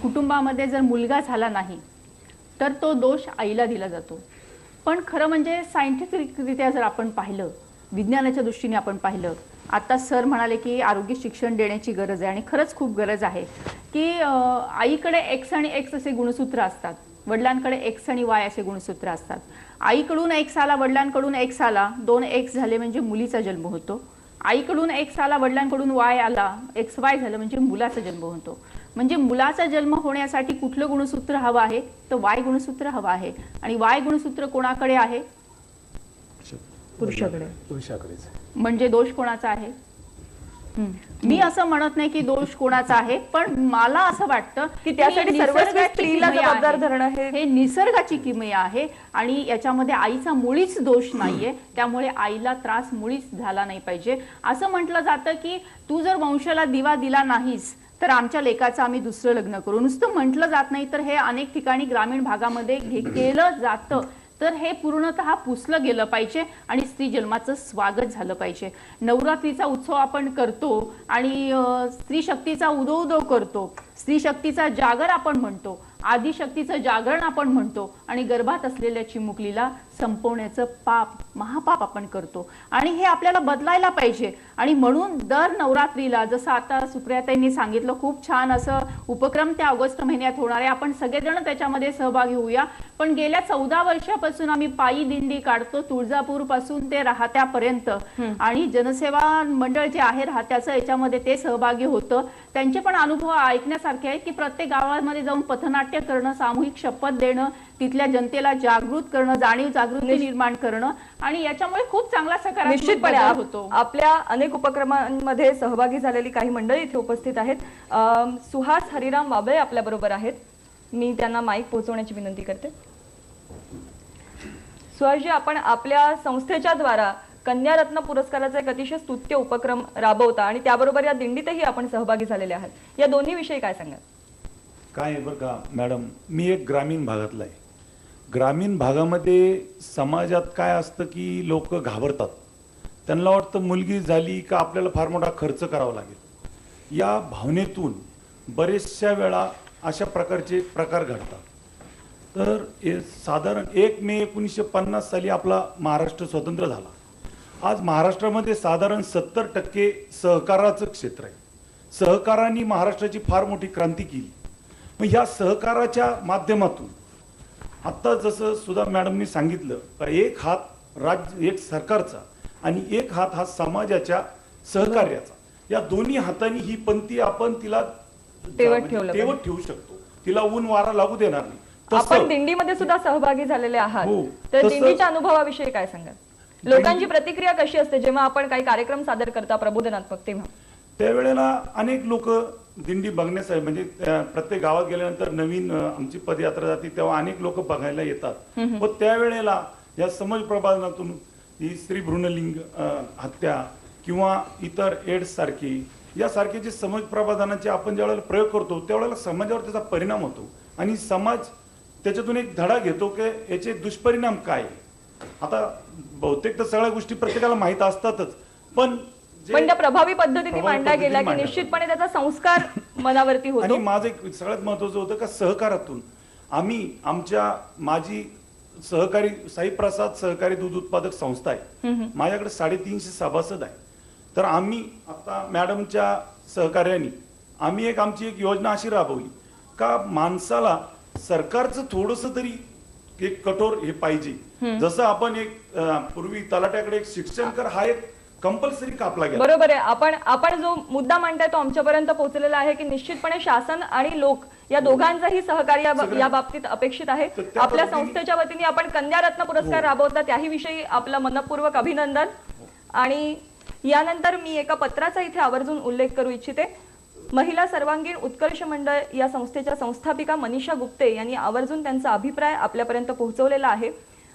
कुटुंबामध्ये जर मुलगा झाला नाही तर तो दोष आईला दिला जातो. पण खरं म्हणजे सायंटिफिकरित्या जर आपण पाहिलं, विज्ञानाच्या दृष्टीने आपण पाहिलं, आता सर म्हणाले की आरोग्य शिक्षण देण्याची गरज आहे आणि खरंच खूप गरज आहे की आईकडे X आणि X असे गुणसूत्र असतात, वडिलांकडे X आणि Y असे गुणसूत्र असतात. आईकडून X आला, वडिलांकडून X आला, 2 X झाले म्हणजे मुलीचा जन्म होतो. आईकडून X आला, वडिलांकडून Y आला, XY झालं म्हणजे मुलाचा जन्म होतो. म्हणजे मुलाचा जन्म होण्यासाठी कुठलं गुणसूत्र हवं आहे तर Y गुणसूत्र हवं आहे. आणि Y गुणसूत्र कोणाकडे आहे?
पुरुषाकडेच.
म्हणजे दोष कोणाचा आहे? मी असं म्हणत नाही की दोष कोणाचा आहे, पण मला असं वाटतं
की त्यासाठी सर्वच स्त्रीला जबाबदार धरणं हे
निसर्गाची किमया आहे आणि याच्यामध्ये आईचा मुळीच दोष नाहीये. त्यामुळे आईला त्रास मुळीच झाला नाही पाहिजे. असं म्हटलं जातं की तू जर वंशाला दिवा दिला नाहीस तर आमच्या लेकाचं आम्ही दुसरं लग्न करू. नुसतं म्हटलं जात नाही तर हे अनेक ठिकाणी ग्रामीण भागामध्ये केलं जातं. तर हे पूर्णतः पुसलं गेलं पाहिजे आणि स्त्री जन्माचं स्वागत झालं पाहिजे. नवरात्रीचा उत्सव आपण करतो आणि स्त्री शक्तीचा उदो करतो, स्त्री शक्तीचा जागर आपण म्हणतो, आदिशक्तीचं जागरण आपण म्हणतो आणि गर्भात असलेल्या चिमुकलीला संपवण्याचं पाप, महापाप आपण करतो आणि हे आपल्याला बदलायला पाहिजे. आणि म्हणून दर नवरात्रीला, जसं आता सुप्रियाताईंनी सांगितलं, खूप छान असं उपक्रम त्या ऑगस्ट महिन्यात होणार आहे. आपण सगळेजण त्याच्यामध्ये सहभागी होऊया. पण गेल्या 14 वर्षापासून आम्ही पायी दिंडी काढतो, तुळजापूर पासून ते राहत्यापर्यंत, आणि जनसेवा मंडळ जे आहे राहत्याचं याच्यामध्ये ते सहभागी होतं. त्यांचे पण अनुभव ऐकण्यासारखे आहेत की प्रत्येक गावामध्ये जाऊन पथनाट्य करणं, सामूहिक शपथ देणं, तिथल्या जनतेला जागृत करणं, जागृती निर्माण करणं आणि याच्यामुळे खूप चांगला सकारात्मक बदल होतो.
आपल्या अनेक उपक्रमांमध्ये सहभागी झालेली काही मंडळी इथे उपस्थित आहेत. सुहास हरिराम बाबळे आपल्या बरोबर आहेत. मी त्यांना माईक पोहोचवण्याची विनंती करते. सुहासजी, आपण आपल्या संस्थेच्या द्वारा कन्यारत्न पुरस्काराचा एक अतिशय स्तुत्य उपक्रम राबवता आणि त्याबरोबर या दिंडीतही आपण सहभागी झालेले आहात. या दोन्ही विषयी काय सांगाल?
काय बरं का मॅडम, मी एक ग्रामीण भागातला आहे. ग्रामीण भागामध्ये समाजात काय असतं की लोक घाबरतात. त्यांना वाटतं मुलगी झाली का आपल्याला फार मोठा खर्च करावा लागेल. या भावनेतून बरेचशा वेळा अशा प्रकारचे प्रकार घडतात. तर साधारण 1 मे 1950 साली आपला महाराष्ट्र स्वतंत्र झाला. आज महाराष्ट्रामध्ये साधारण 70% सहकाराचं क्षेत्र आहे. सहकाराने महाराष्ट्राची फार मोठी क्रांती केली. मग ह्या सहकाराच्या माध्यमातून आता जसं सुधा मॅडमनी सांगितलं का एक हात राज्य एक सरकारचा आणि एक हात हा समाजाच्या सहकार्याचा, या दोन्ही हातांनी ही पंथी आपण तिला
तेवत
ठेवू शकतो. तिला ऊन वारा लागू देणार नाही.
आपण दिंडीमध्ये सुद्धा सहभागी झालेले आहात,
हो,
तर
तसं-
दिंडीच्या अनुभवाविषयी काय सांगाल? लोकांची प्रतिक्रिया कशी असते जेव्हा आपण काही कार्यक्रम सादर करता प्रबोधनात्मक तेव्हा?
त्यावेळेला अनेक लोक दिंडी बघण्यासाठी म्हणजे प्रत्येक गावात गेल्यानंतर नवीन आमची पदयात्रा जाते तेव्हा अनेक लोक बघायला येतात. व त्यावेळेला या समाज प्रबोधनातून ही स्त्री भ्रूणलिंग हत्या किंवा इतर एड्स सारखी यासारखे जे समाज प्रबोधनाचे आपण ज्यावेळेला प्रयोग करतो त्यावेळेला समाजावर त्याचा परिणाम होतो आणि समाज त्याच्यातून एक धडा घेतो की याचे दुष्परिणाम काय. आता बहुतेक तर सगळ्या गोष्टी प्रत्येकाला माहित असतातच, पण
त्या प्रभावी पद्धतीने मांडल्या गेल्या की निश्चितपणे त्याचा संस्कार मनावरती होतो.
आणि माझं एक सगळ्यात महत्वाचं होतं का सहकारातून आम्ही आमच्या माझी सहकारी साई प्रसाद सहकारी दूध उत्पादक संस्था आहे, माझ्याकडे 350 सभासद आहे. तर आम्ही आता मॅडमच्या सहकार्याने आम्ही आमची एक योजना अशी राबवली का माणसाला सरकारचं थोडस तरी एक कठोर हे पाहिजे. जसं आपण एक पूर्वी तलाट्याकडे एक शिक्षण कर हा एक कंपल्सरी कापला गेला.
बरोबर आहे. आपण जो मुद्दा मांडताय तो आमच्यापर्यंत पोहोचलेला आहे की निश्चितपणे शासन आणि लोक या दोघांचंही सहकार्य या बाबतीत अपेक्षित आहे. आपल्या संस्थेच्या वतीने आपण कन्या रत्न पुरस्कार राबवता त्याही विषयी आपलं मनपूर्वक अभिनंदन. आणि यानंतर मी एका पत्राचा इथे आवर्जून उल्लेख करू इच्छिते. महिला सर्वांगीण उत्कर्ष मंडळ या संस्थेच्या संस्थापिका मनीषा गुप्ते यांनी आवर्जून त्यांचा अभिप्राय आपल्यापर्यंत पोहोचवलेला आहे.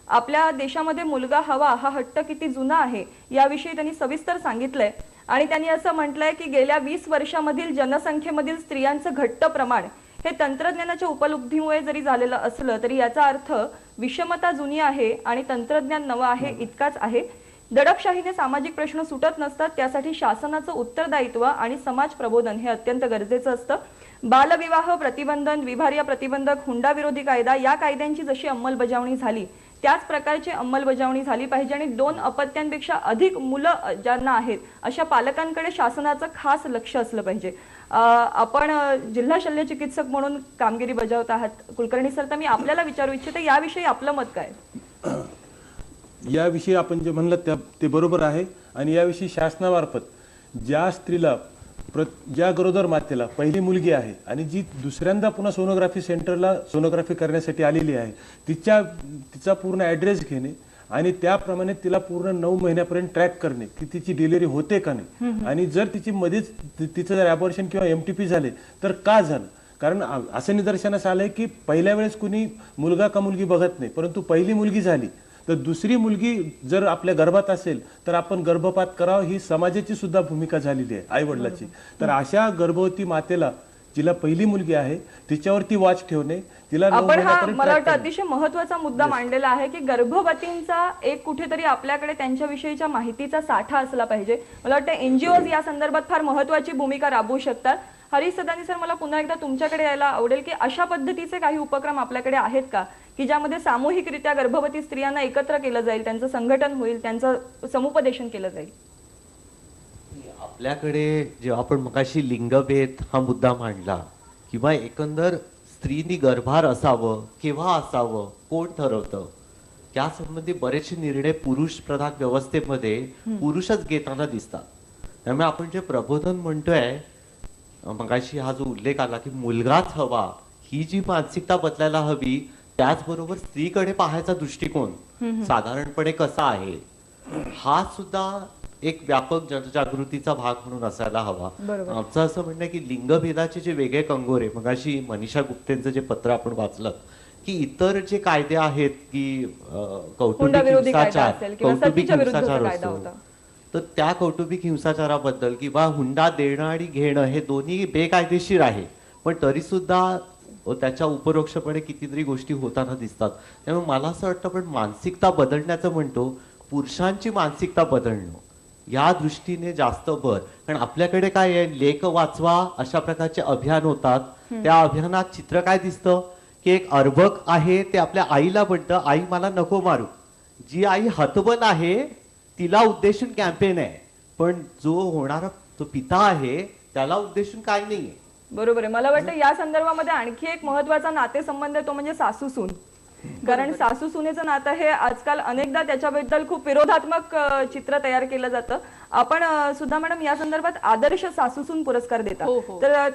आपल्या देशामध्ये मुलगा हवा हा हट्ट किती जुना आहे याविषयी त्यांनी सविस्तर सांगितलंय आणि त्यांनी असं म्हटलंय की गेल्या 20 वर्षामधील जनसंख्येमधील स्त्रियांचं घट्ट प्रमाण हे तंत्रज्ञानाच्या उपलब्धीमुळे जरी झालेलं असलं तरी याचा अर्थ विषमता जुनी आहे आणि तंत्रज्ञान नवं आहे इतकाच आहे. दडपशाहीने सामाजिक प्रश्न सुटत नसतात, त्यासाठी शासनाचं उत्तरदायित्व आणि समाज प्रबोधन हे अत्यंत गरजेचं असतं. बालविवाह प्रतिबंधन, विभार्य प्रतिबंधक, हुंडा विरोधी कायदा या कायद्यांची जशी अंमलबजावणी झाली त्याच प्रकारची अंमलबजावणी झाली पाहिजे आणि 2 अपत्यांपेक्षा अधिक मुलं ज्यांना आहेत अशा पालकांकडे शासनाचं खास लक्ष असलं पाहिजे. आपण जिल्हा शल्य चिकित्सक म्हणून कामगिरी बजावत आहात कुलकर्णी सर, तर मी आपल्याला विचारू इच्छिते याविषयी आपलं मत काय?
याविषयी आपण जे म्हणलं ते बरोबर आहे आणि याविषयी शासनामार्फत ज्या स्त्रीला ज्या गरोदर मातेला पहिली मुलगी आहे आणि जी दुसऱ्यांदा पुन्हा सोनोग्राफी सेंटरला सोनोग्राफी करण्यासाठी आलेली आहे तिचा पूर्ण ॲड्रेस घेणे आणि त्याप्रमाणे तिला पूर्ण 9 महिन्यापर्यंत ट्रॅक करणे की तिची डिलिव्हरी होते का नाही आणि जर तिची मध्येच तिचं जर ॲबॉर्शन किंवा MTP झाले तर का झालं. कारण असं निदर्शनास आलंय की पहिल्या वेळेस कुणी मुलगा का मुलगी बघत नाही, परंतु पहिली मुलगी झाली तर दुसरी मुलगी जर आपल्या गर्भात असेल तर आपण गर्भपात करावा ही समाजाची सुद्धा भूमिका झालेली आहे आई वडिलाची. तर अशा गर्भवती मातेला जिला पहिली मुलगी आहे तिच्यावरती वॉच ठेवणे, तिला
आपण हा मला वाटतं अतिशय महत्वाचा मुद्दा मांडलेला आहे की गर्भवतींचा एक कुठेतरी आपल्याकडे त्यांच्याविषयीच्या माहितीचा साठा असला पाहिजे. मला वाटतं NGOs या संदर्भात फार महत्वाची भूमिका राबवू शकतात. हरीश सदानी सर, मला पुन्हा एकदा तुमच्याकडे यायला आवडेल की अशा पद्धतीचे काही उपक्रम आपल्याकडे आहेत का की ज्यामध्ये सामूहिकरित्या गर्भवती स्त्रियांना एकत्र केलं जाईल, त्यांचं संघटन होईल, त्यांचं समुपदेशन केलं जाईल?
आपल्याकडे जेव्हा आपण मगाशी लिंगभेद हा मुद्दा मांडला किंवा एकंदर स्त्रीनी गर्भार असावं केव्हा असावं कोण ठरवतं त्यासंबंधी बरेचसे निर्णय पुरुष प्रधान व्यवस्थेमध्ये पुरुषच घेताना दिसतात. त्यामुळे आपण जे प्रबोधन म्हणतोय मगाशी हा जो उल्लेख आला की मुलगाच हवा ही जी मानसिकता बदलायला हवी, त्याचबरोबर स्त्रीकडे पाहायचा दृष्टिकोन साधारणपणे कसा आहे हा सुद्धा एक व्यापक जनजागृतीचा भाग म्हणून असायला हवा. आमचं असं म्हणणं की लिंगभेदाचे जे वेगळे कंगोरे, मगाशी मनीषा गुप्तेंचं जे पत्र आपण वाचलं की इतर जे कायदे आहेत की कौटुंबिक हिंसाचार असतो तर त्या कौटुंबिक हिंसाचाराबद्दल किंवा हुंडा देणं आणि घेणं हे दोन्ही बेकायदेशीर आहे, पण तरी सुद्धा त्याच्या उपरोक्षपणे कितीतरी गोष्टी होताना दिसतात. त्यामुळे मला असं वाटतं पण मानसिकता बदलण्याचं म्हणतो पुरुषांची मानसिकता बदलणं या दृष्टीने जास्त भर. कारण आपल्याकडे काय आहे, लेख वाचवा अशा प्रकारचे अभियान होतात. त्या अभियानात चित्र काय दिसतं की एक अर्भक आहे ते आपल्या आईला म्हणतं आई मला नको मारू. जी आई हतबल आहे तिला उद्देशून कॅम्पेन आहे, पण जो होणारा जो पिता आहे त्याला उद्देशून काय नाहीये.
बरोबर आहे. मला वाटतं या संदर्भामध्ये आणखी एक महत्वाचा नातेसंबंध आहे तो म्हणजे सासू सून. कारण सासू सुनेचं नातं हे आजकाल अनेकदा त्याच्याबद्दल खूप विरोधात्मक चित्र तयार केलं जातं. आपण सुद्धा मॅडम या संदर्भात आदर्श सासू सून पुरस्कार देतात, तर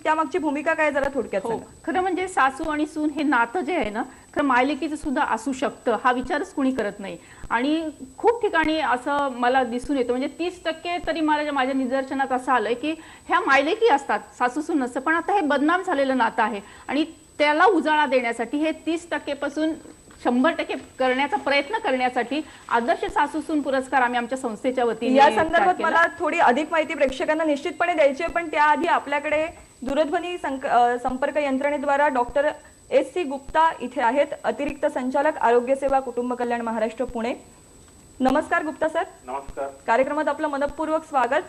त्यामागची भूमिका काय जरा थोडक्यात सांगा.
खरं म्हणजे सासू आणि सून हे नातं जे आहे ना, खरं मायलेकीचं सुद्धा असू शकतं हा विचारच कुणी करत नाही. आणि खूप ठिकाणी असं मला दिसून येतं, म्हणजे 30% तरी माझ्या निदर्शनात असं आलंय की ह्या मायलेकी असतात, सासू सून नसतं. पण आता हे बदनाम झालेलं नातं आहे आणि त्याला उजाळा देण्यासाठी हे 30% पासून 100% करण्याचा प्रयत्न करण्यासाठी आदर्श सासू सून पुरस्कार आम्ही आमच्या संस्थेच्या वतीने
या संदर्भात मला थोडी अधिक माहिती प्रेक्षकांना निश्चितपणे द्यायची आहे, पण त्याआधी आपल्याकडे दूरध्वनी संपर्क यंत्रणेद्वारा डॉक्टर S.C. गुप्ता इथे आहेत, अतिरिक्त संचालक आरोग्य सेवा कुटुंब कल्याण महाराष्ट्र पुणे. नमस्कार गुप्ता सर.
नमस्कार.
कार्यक्रमात आपलं मनपूर्वक स्वागत.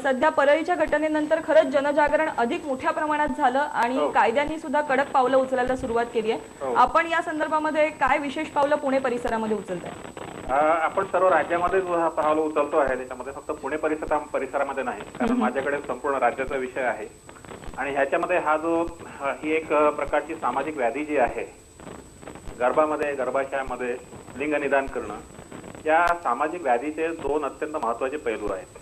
सध्या परळीच्या घटनेनंतर खरंच जनजागरण अधिक मोठ्या प्रमाणात झालं आणि कायद्यांनी सुद्धा कडक पावलं उचलायला सुरुवात केली आहे. आपण या संदर्भामध्ये काय विशेष पावलं पुणे परिसरामध्ये उचलताय?
आपण सर्व राज्यामध्ये पावलं उचलतो आहे, त्याच्यामध्ये फक्त पुणे परिसरामध्ये नाही, कारण माझ्याकडे संपूर्ण राज्याचा विषय आहे. आणि ह्याच्यामध्ये ही एक प्रकारची सामाजिक व्याधी जी आहे, गर्भाशयामध्ये लिंग निदान करणं, या सामाजिक व्याधीचे 2 अत्यंत महत्वाचे पैलू आहेत.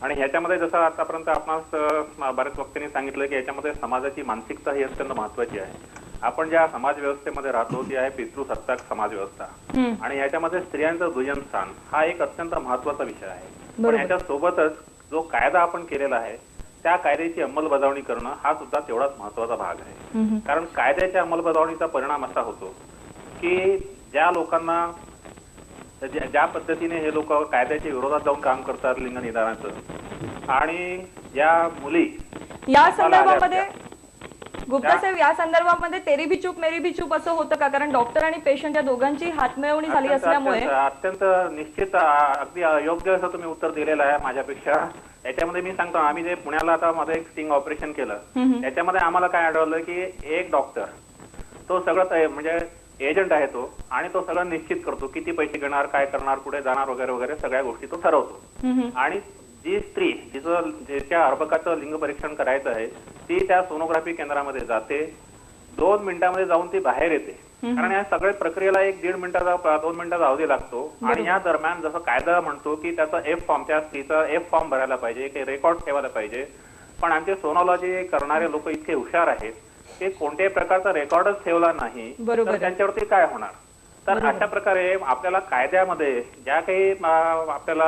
आणि ह्याच्यामध्ये जसं आतापर्यंत आपणास बऱ्याच वक्त्यांनी सांगितलं की याच्यामध्ये समाजाची मानसिकता ही अत्यंत महत्वाची आहे. आपण ज्या समाज व्यवस्थेमध्ये राहतो ती आहे पितृसत्ताक समाज व्यवस्था, आणि ह्याच्यामध्ये स्त्रियांचं दुय्यम स्थान हा एक अत्यंत महत्वाचा विषय आहे. पण ह्याच्या सोबतच जो कायदा आपण केलेला आहे त्या कायद्याची अंमलबजावणी करणं हा सुद्धा तेवढाच महत्वाचा भाग आहे. कारण कायद्याच्या अंमलबजावणीचा परिणाम असा होतो की ज्या लोकांना ज्या पद्धतीने हे लोक कायद्याच्या विरोधात जाऊन काम करतात लिंग निदानाचं, आणि या मुली
या संदर्भामध्ये गुप्ता साहेब या संदर्भामध्ये तेरी भी चूप मेरी भी चूप असं होतं का? कारण डॉक्टर आणि पेशंट या दोघांची हातमिळवणी झाली असल्यामुळे
अत्यंत निश्चित अगदी योग्य असं तुम्ही उत्तर दिलेलं आहे माझ्यापेक्षा. याच्यामध्ये मी सांगतो, आम्ही जे पुण्याला आता मध्ये एक स्टिंग ऑपरेशन केलं त्याच्यामध्ये आम्हाला काय आढळलं की एक डॉक्टर तो सगळं म्हणजे एजंट आहे तो, आणि तो सगळं निश्चित करतो किती पैसे घेणार, काय करणार, कुठे जाणार वगैरे वगैरे सगळ्या गोष्टी तो ठरवतो. आणि जी स्त्री ज्याच्या अर्भकाचं लिंग परीक्षण करायचं आहे ती त्या सोनोग्राफी केंद्रामध्ये जाते, 2 मिनिटांमध्ये जाऊन ती बाहेर येते. कारण या सगळ्या प्रक्रियेला 1-1.5 मिनिटाचा 2 मिनिटाचा अवधी लागतो. आणि या दरम्यान जसं कायदा म्हणतो की त्याचा F फॉर्म, त्या स्त्रीचा F फॉर्म भरायला पाहिजे, काही रेकॉर्ड ठेवायला पाहिजे. पण आमचे सोनोलॉजी करणारे लोक इतके हुशार आहेत की कोणत्याही प्रकारचा रेकॉर्डच ठेवला नाही तर त्यांच्यावरती काय होणार. तर अशा प्रकारे आपल्याला कायद्यामध्ये ज्या काही आपल्याला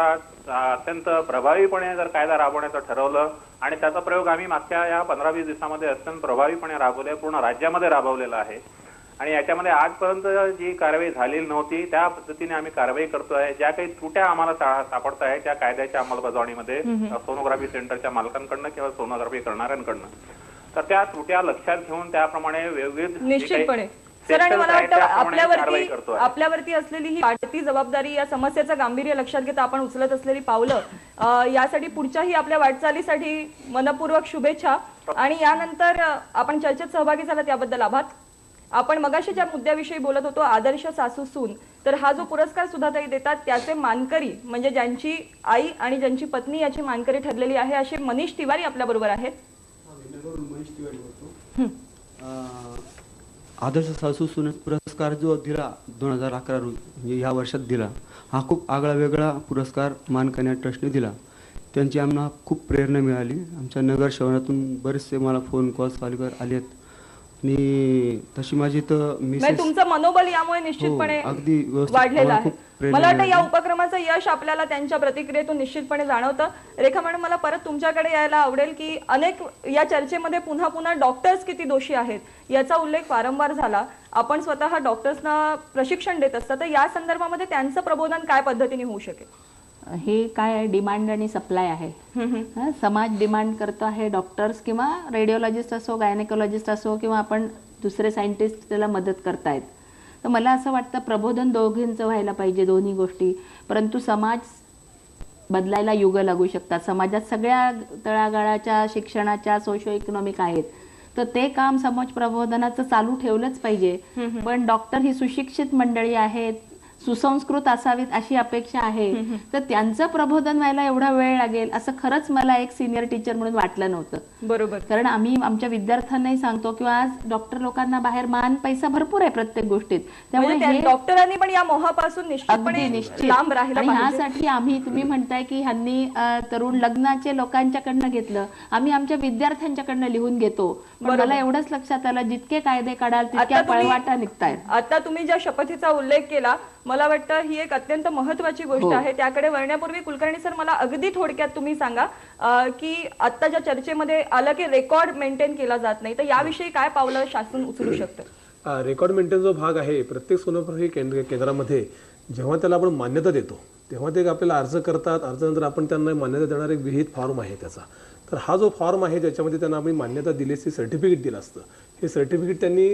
अत्यंत प्रभावीपणे जर कायदा राबवण्याचं ठरवलं, आणि त्याचा प्रयोग आम्ही मागच्या या 15-20 दिवसामध्ये अत्यंत प्रभावीपणे राबवले, पूर्ण राज्यामध्ये राबवलेला आहे. आणि याच्यामध्ये आजपर्यंत जी कारवाई झालेली नव्हती त्या पद्धतीने आम्ही कारवाई करतोय. ज्या काही त्रुट्या आम्हाला सापडत आहेत त्या कायद्याच्या अंमलबजावणीमध्ये सोनोग्राफी सेंटरच्या मालकांकडनं किंवा सोनोग्राफी करणाऱ्यांकडनं, तर त्या त्रुट्या लक्षात घेऊन त्याप्रमाणे विविध
निश्चितपणे सर. आणि मला वाटतं आपल्यावरती असलेली ही वाढती जबाबदारी, या समस्येचं गांभीर्य लक्षात घेता आपण उचलत असलेली पावलं, यासाठी पुढच्याही आपल्या वाटचालीसाठी मनपूर्वक शुभेच्छा. आणि यानंतर आपण चर्चेत सहभागी झालात त्याबद्दल आभार. आपण मगाशी ज्या मुद्द्याविषयी बोलत होतो आदर्श सासू सून, तर हा जो पुरस्कार सुद्धा ताई देतात त्याचे मानकरी म्हणजे ज्यांची आई आणि ज्यांची पत्नी याची मानकरी ठरलेली आहे असे मनीष तिवारी आपल्या बरोबर आहेत.
आदर्श सासू सून पुरस्कार जो दिला 2011 म्हणजे ह्या वर्षात दिला, हा खूप आगळा वेगळा पुरस्कार मानकन्या ट्रस्टने दिला. त्यांची आम्हाला खूप प्रेरणा मिळाली. आमच्या नगर शहरातून बरेचसे मला फोन कॉल्स आलेत, आणि तशी माझी तर
तुमचं मनोबल यामुळे निश्चितपणे
अगदी
वाढलेलं आहे. मला वाटतं या उपक्रमाचं यश आपल्याला त्यांच्या प्रतिक्रियेतून निश्चितपणे जाणवतं. रेखा मॅडम, मला परत तुमच्याकडे यायला आवडेल की अनेक या चर्चेमध्ये पुन्हा पुन्हा डॉक्टर्स किती दोषी आहेत याचा उल्लेख वारंवार झाला. आपण स्वतः डॉक्टर्सना प्रशिक्षण देत असता, तर या संदर्भामध्ये त्यांचं प्रबोधन काय पद्धतीने होऊ शकेल?
हे काय आहे, डिमांड आणि सप्लाय आहे. समाज डिमांड करतो आहे, डॉक्टर्स किंवा रेडिओलॉजिस्ट असो, गायनेकोलॉजिस्ट असो, किंवा आपण दुसरे सायंटिस्ट त्याला मदत करतायत. तर मला असं वाटतं प्रबोधन दोघींचं व्हायला पाहिजे, दोन्ही गोष्टी. परंतु समाज बदलायला युग लागू शकतात. समाजात सगळ्या तळागाळाच्या शिक्षणाच्या सोशो इकॉनॉमिक आहेत, तर ते काम समाज प्रबोधनाचं चालू ठेवलंच पाहिजे. पण डॉक्टर ही सुशिक्षित मंडळी आहेत, सुसंस्कृत असावीत अशी अपेक्षा आहे, तर त्यांचं प्रबोधन व्हायला एवढा वेळ लागेल असं खरंच मला एक सिनियर टीचर म्हणून वाटलं नव्हतं.
बरोबर.
कारण आम्ही आमच्या विद्यार्थ्यांनाही सांगतो किंवा आज डॉक्टर लोकांना बाहेर मान पैसा भरपूर आहे प्रत्येक गोष्टीत,
त्यामुळे डॉक्टरांनी पण या मोहापासून निश्चितपणे लांब राहिलं
आणि
पाहिजे.
यासाठी आम्ही, तुम्ही म्हणताय की ह्यांनी तरुण लग्नाचे लोकांच्याकडनं घेतलं, आम्ही आमच्या विद्यार्थ्यांच्याकडनं लिहून घेतो. पण मला एवढंच लक्षात आलं, जितके कायदे काढाल तितक्या पळवाटा निघतायत.
आता तुम्ही ज्या शपथीचा उल्लेख केला, मला वाटतं ही एक अत्यंत महत्वाची गोष्ट आहे. त्याकडे वळण्यापूर्वी कुलकर्णी सर, मला अगदी थोडक्यात तुम्ही सांगा की आत्ताच्या चर्चेमध्ये आलं की रेकॉर्ड मेंटेन केला जात नाही, तर याविषयी काय पावलं शासन उचलू शकतं?
रेकॉर्ड मेंटेन जो भाग आहे, प्रत्येक सोनोग्राफी केंद्रामध्ये जेव्हा त्याला आपण मान्यता देतो तेव्हा ते आपल्याला अर्ज करतात. अर्जानंतर आपण त्यांना मान्यता देणारा एक विहित फॉर्म आहे त्याचा. तर हा जो फॉर्म आहे ज्याच्यामध्ये त्यांना आम्ही मान्यता दिल्याचे सर्टिफिकेट दिलं असतं, हे सर्टिफिकेट त्यांनी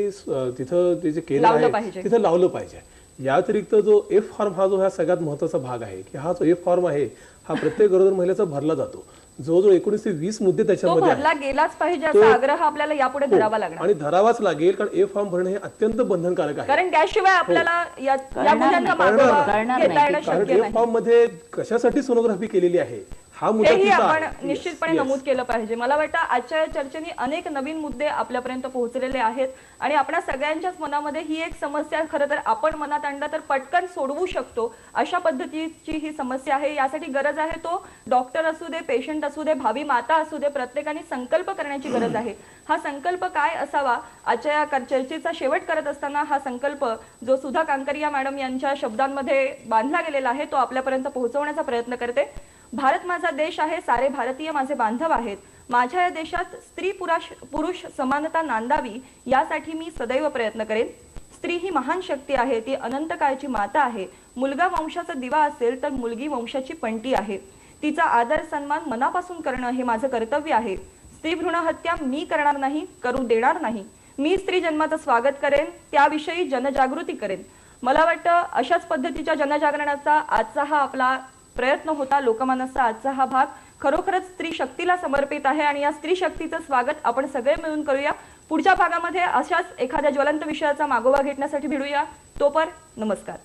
तिथं ते जे केलं आहे तिथं लावलं पाहिजे. या व्यतिरिक्त जो एफ फॉर्म हा जो हा सगळ्यात महत्त्वाचा भाग आहे की हा जो एफ फॉर्म आहे हा प्रत्येक गरोदर महिलेचा भरला जातो. जवळजवळ 19 ते 20 मुद्दे त्याच्यामध्ये
भरला गेलाच पाहिजे असा आग्रह आपल्याला यापुढे धरावा लागणार
आणि धरावाच लागेल, कारण एफ फॉर्म भरणे हे अत्यंत बंधनकारक आहे.
कारण त्याशिवाय आपल्याला या मुलांना मागोवा घेता येणं शक्य नाही.
एफ फॉर्म मध्ये कशासाठी सोनोग्राफी केलेली आहे हा मुद्दा
आपण निश्चितपणे नमूद केलं पाहिजे. मला वाटतं आजच्या या चर्चेने अनेक नवीन मुद्दे आपल्यापर्यंत पोहोचलेले आहेत आणि आपल्या सगळ्यांच्याच मनामध्ये ही एक समस्या खरं तर आपण मनात आणलं तर पटकन सोडवू शकतो अशा पद्धतीची ही समस्या आहे. यासाठी गरज आहे तो डॉक्टर असू दे, पेशंट असू दे, भावी माता असू दे, प्रत्येकाने संकल्प करण्याची गरज आहे. हा संकल्प काय असावा? आजच्या या चर्चेचा शेवट करत असताना हा संकल्प जो सुधा कांकरिया मॅडम यांच्या शब्दांमध्ये बांधला गेलेला आहे तो आपल्यापर्यंत पोहोचवण्याचा प्रयत्न करते. भारत माझा देश आहे, सारे भारतीय माझे बांधव आहेत. माझ्या या देशात स्त्री पुरुष समानता नांदावी यासाठी मी सदैव प्रयत्न करेन. स्त्री ही महान शक्ती आहे, ती अनंत काळची माता आहे. मुलगा वंशाचा दिवा असेल तर मुलगी वंशाची पंटी आहे. तिचा आदर सन्मान मनापासून करणं हे माझं कर्तव्य आहे. स्त्री भ्रूण हत्या मी करणार नाही, करू देणार नाही. मी स्त्री जन्माचं स्वागत करेन, त्याविषयी जनजागृती करेन. मला वाटतं अशाच पद्धतीच्या जनजागरणाचा आजचा हा आपला प्रयत्न होता. लोकमानसचा आजचा हा भाग खरोखरच स्त्री शक्तीला समर्पित आहे आणि या स्त्री शक्तीचं स्वागत आपण सगळे मिळून करूया. पुढच्या भागामध्ये अशाच एखाद्या ज्वलंत विषयाचा मागोवा घेण्यासाठी भिडूया. तोपर्यंत नमस्कार.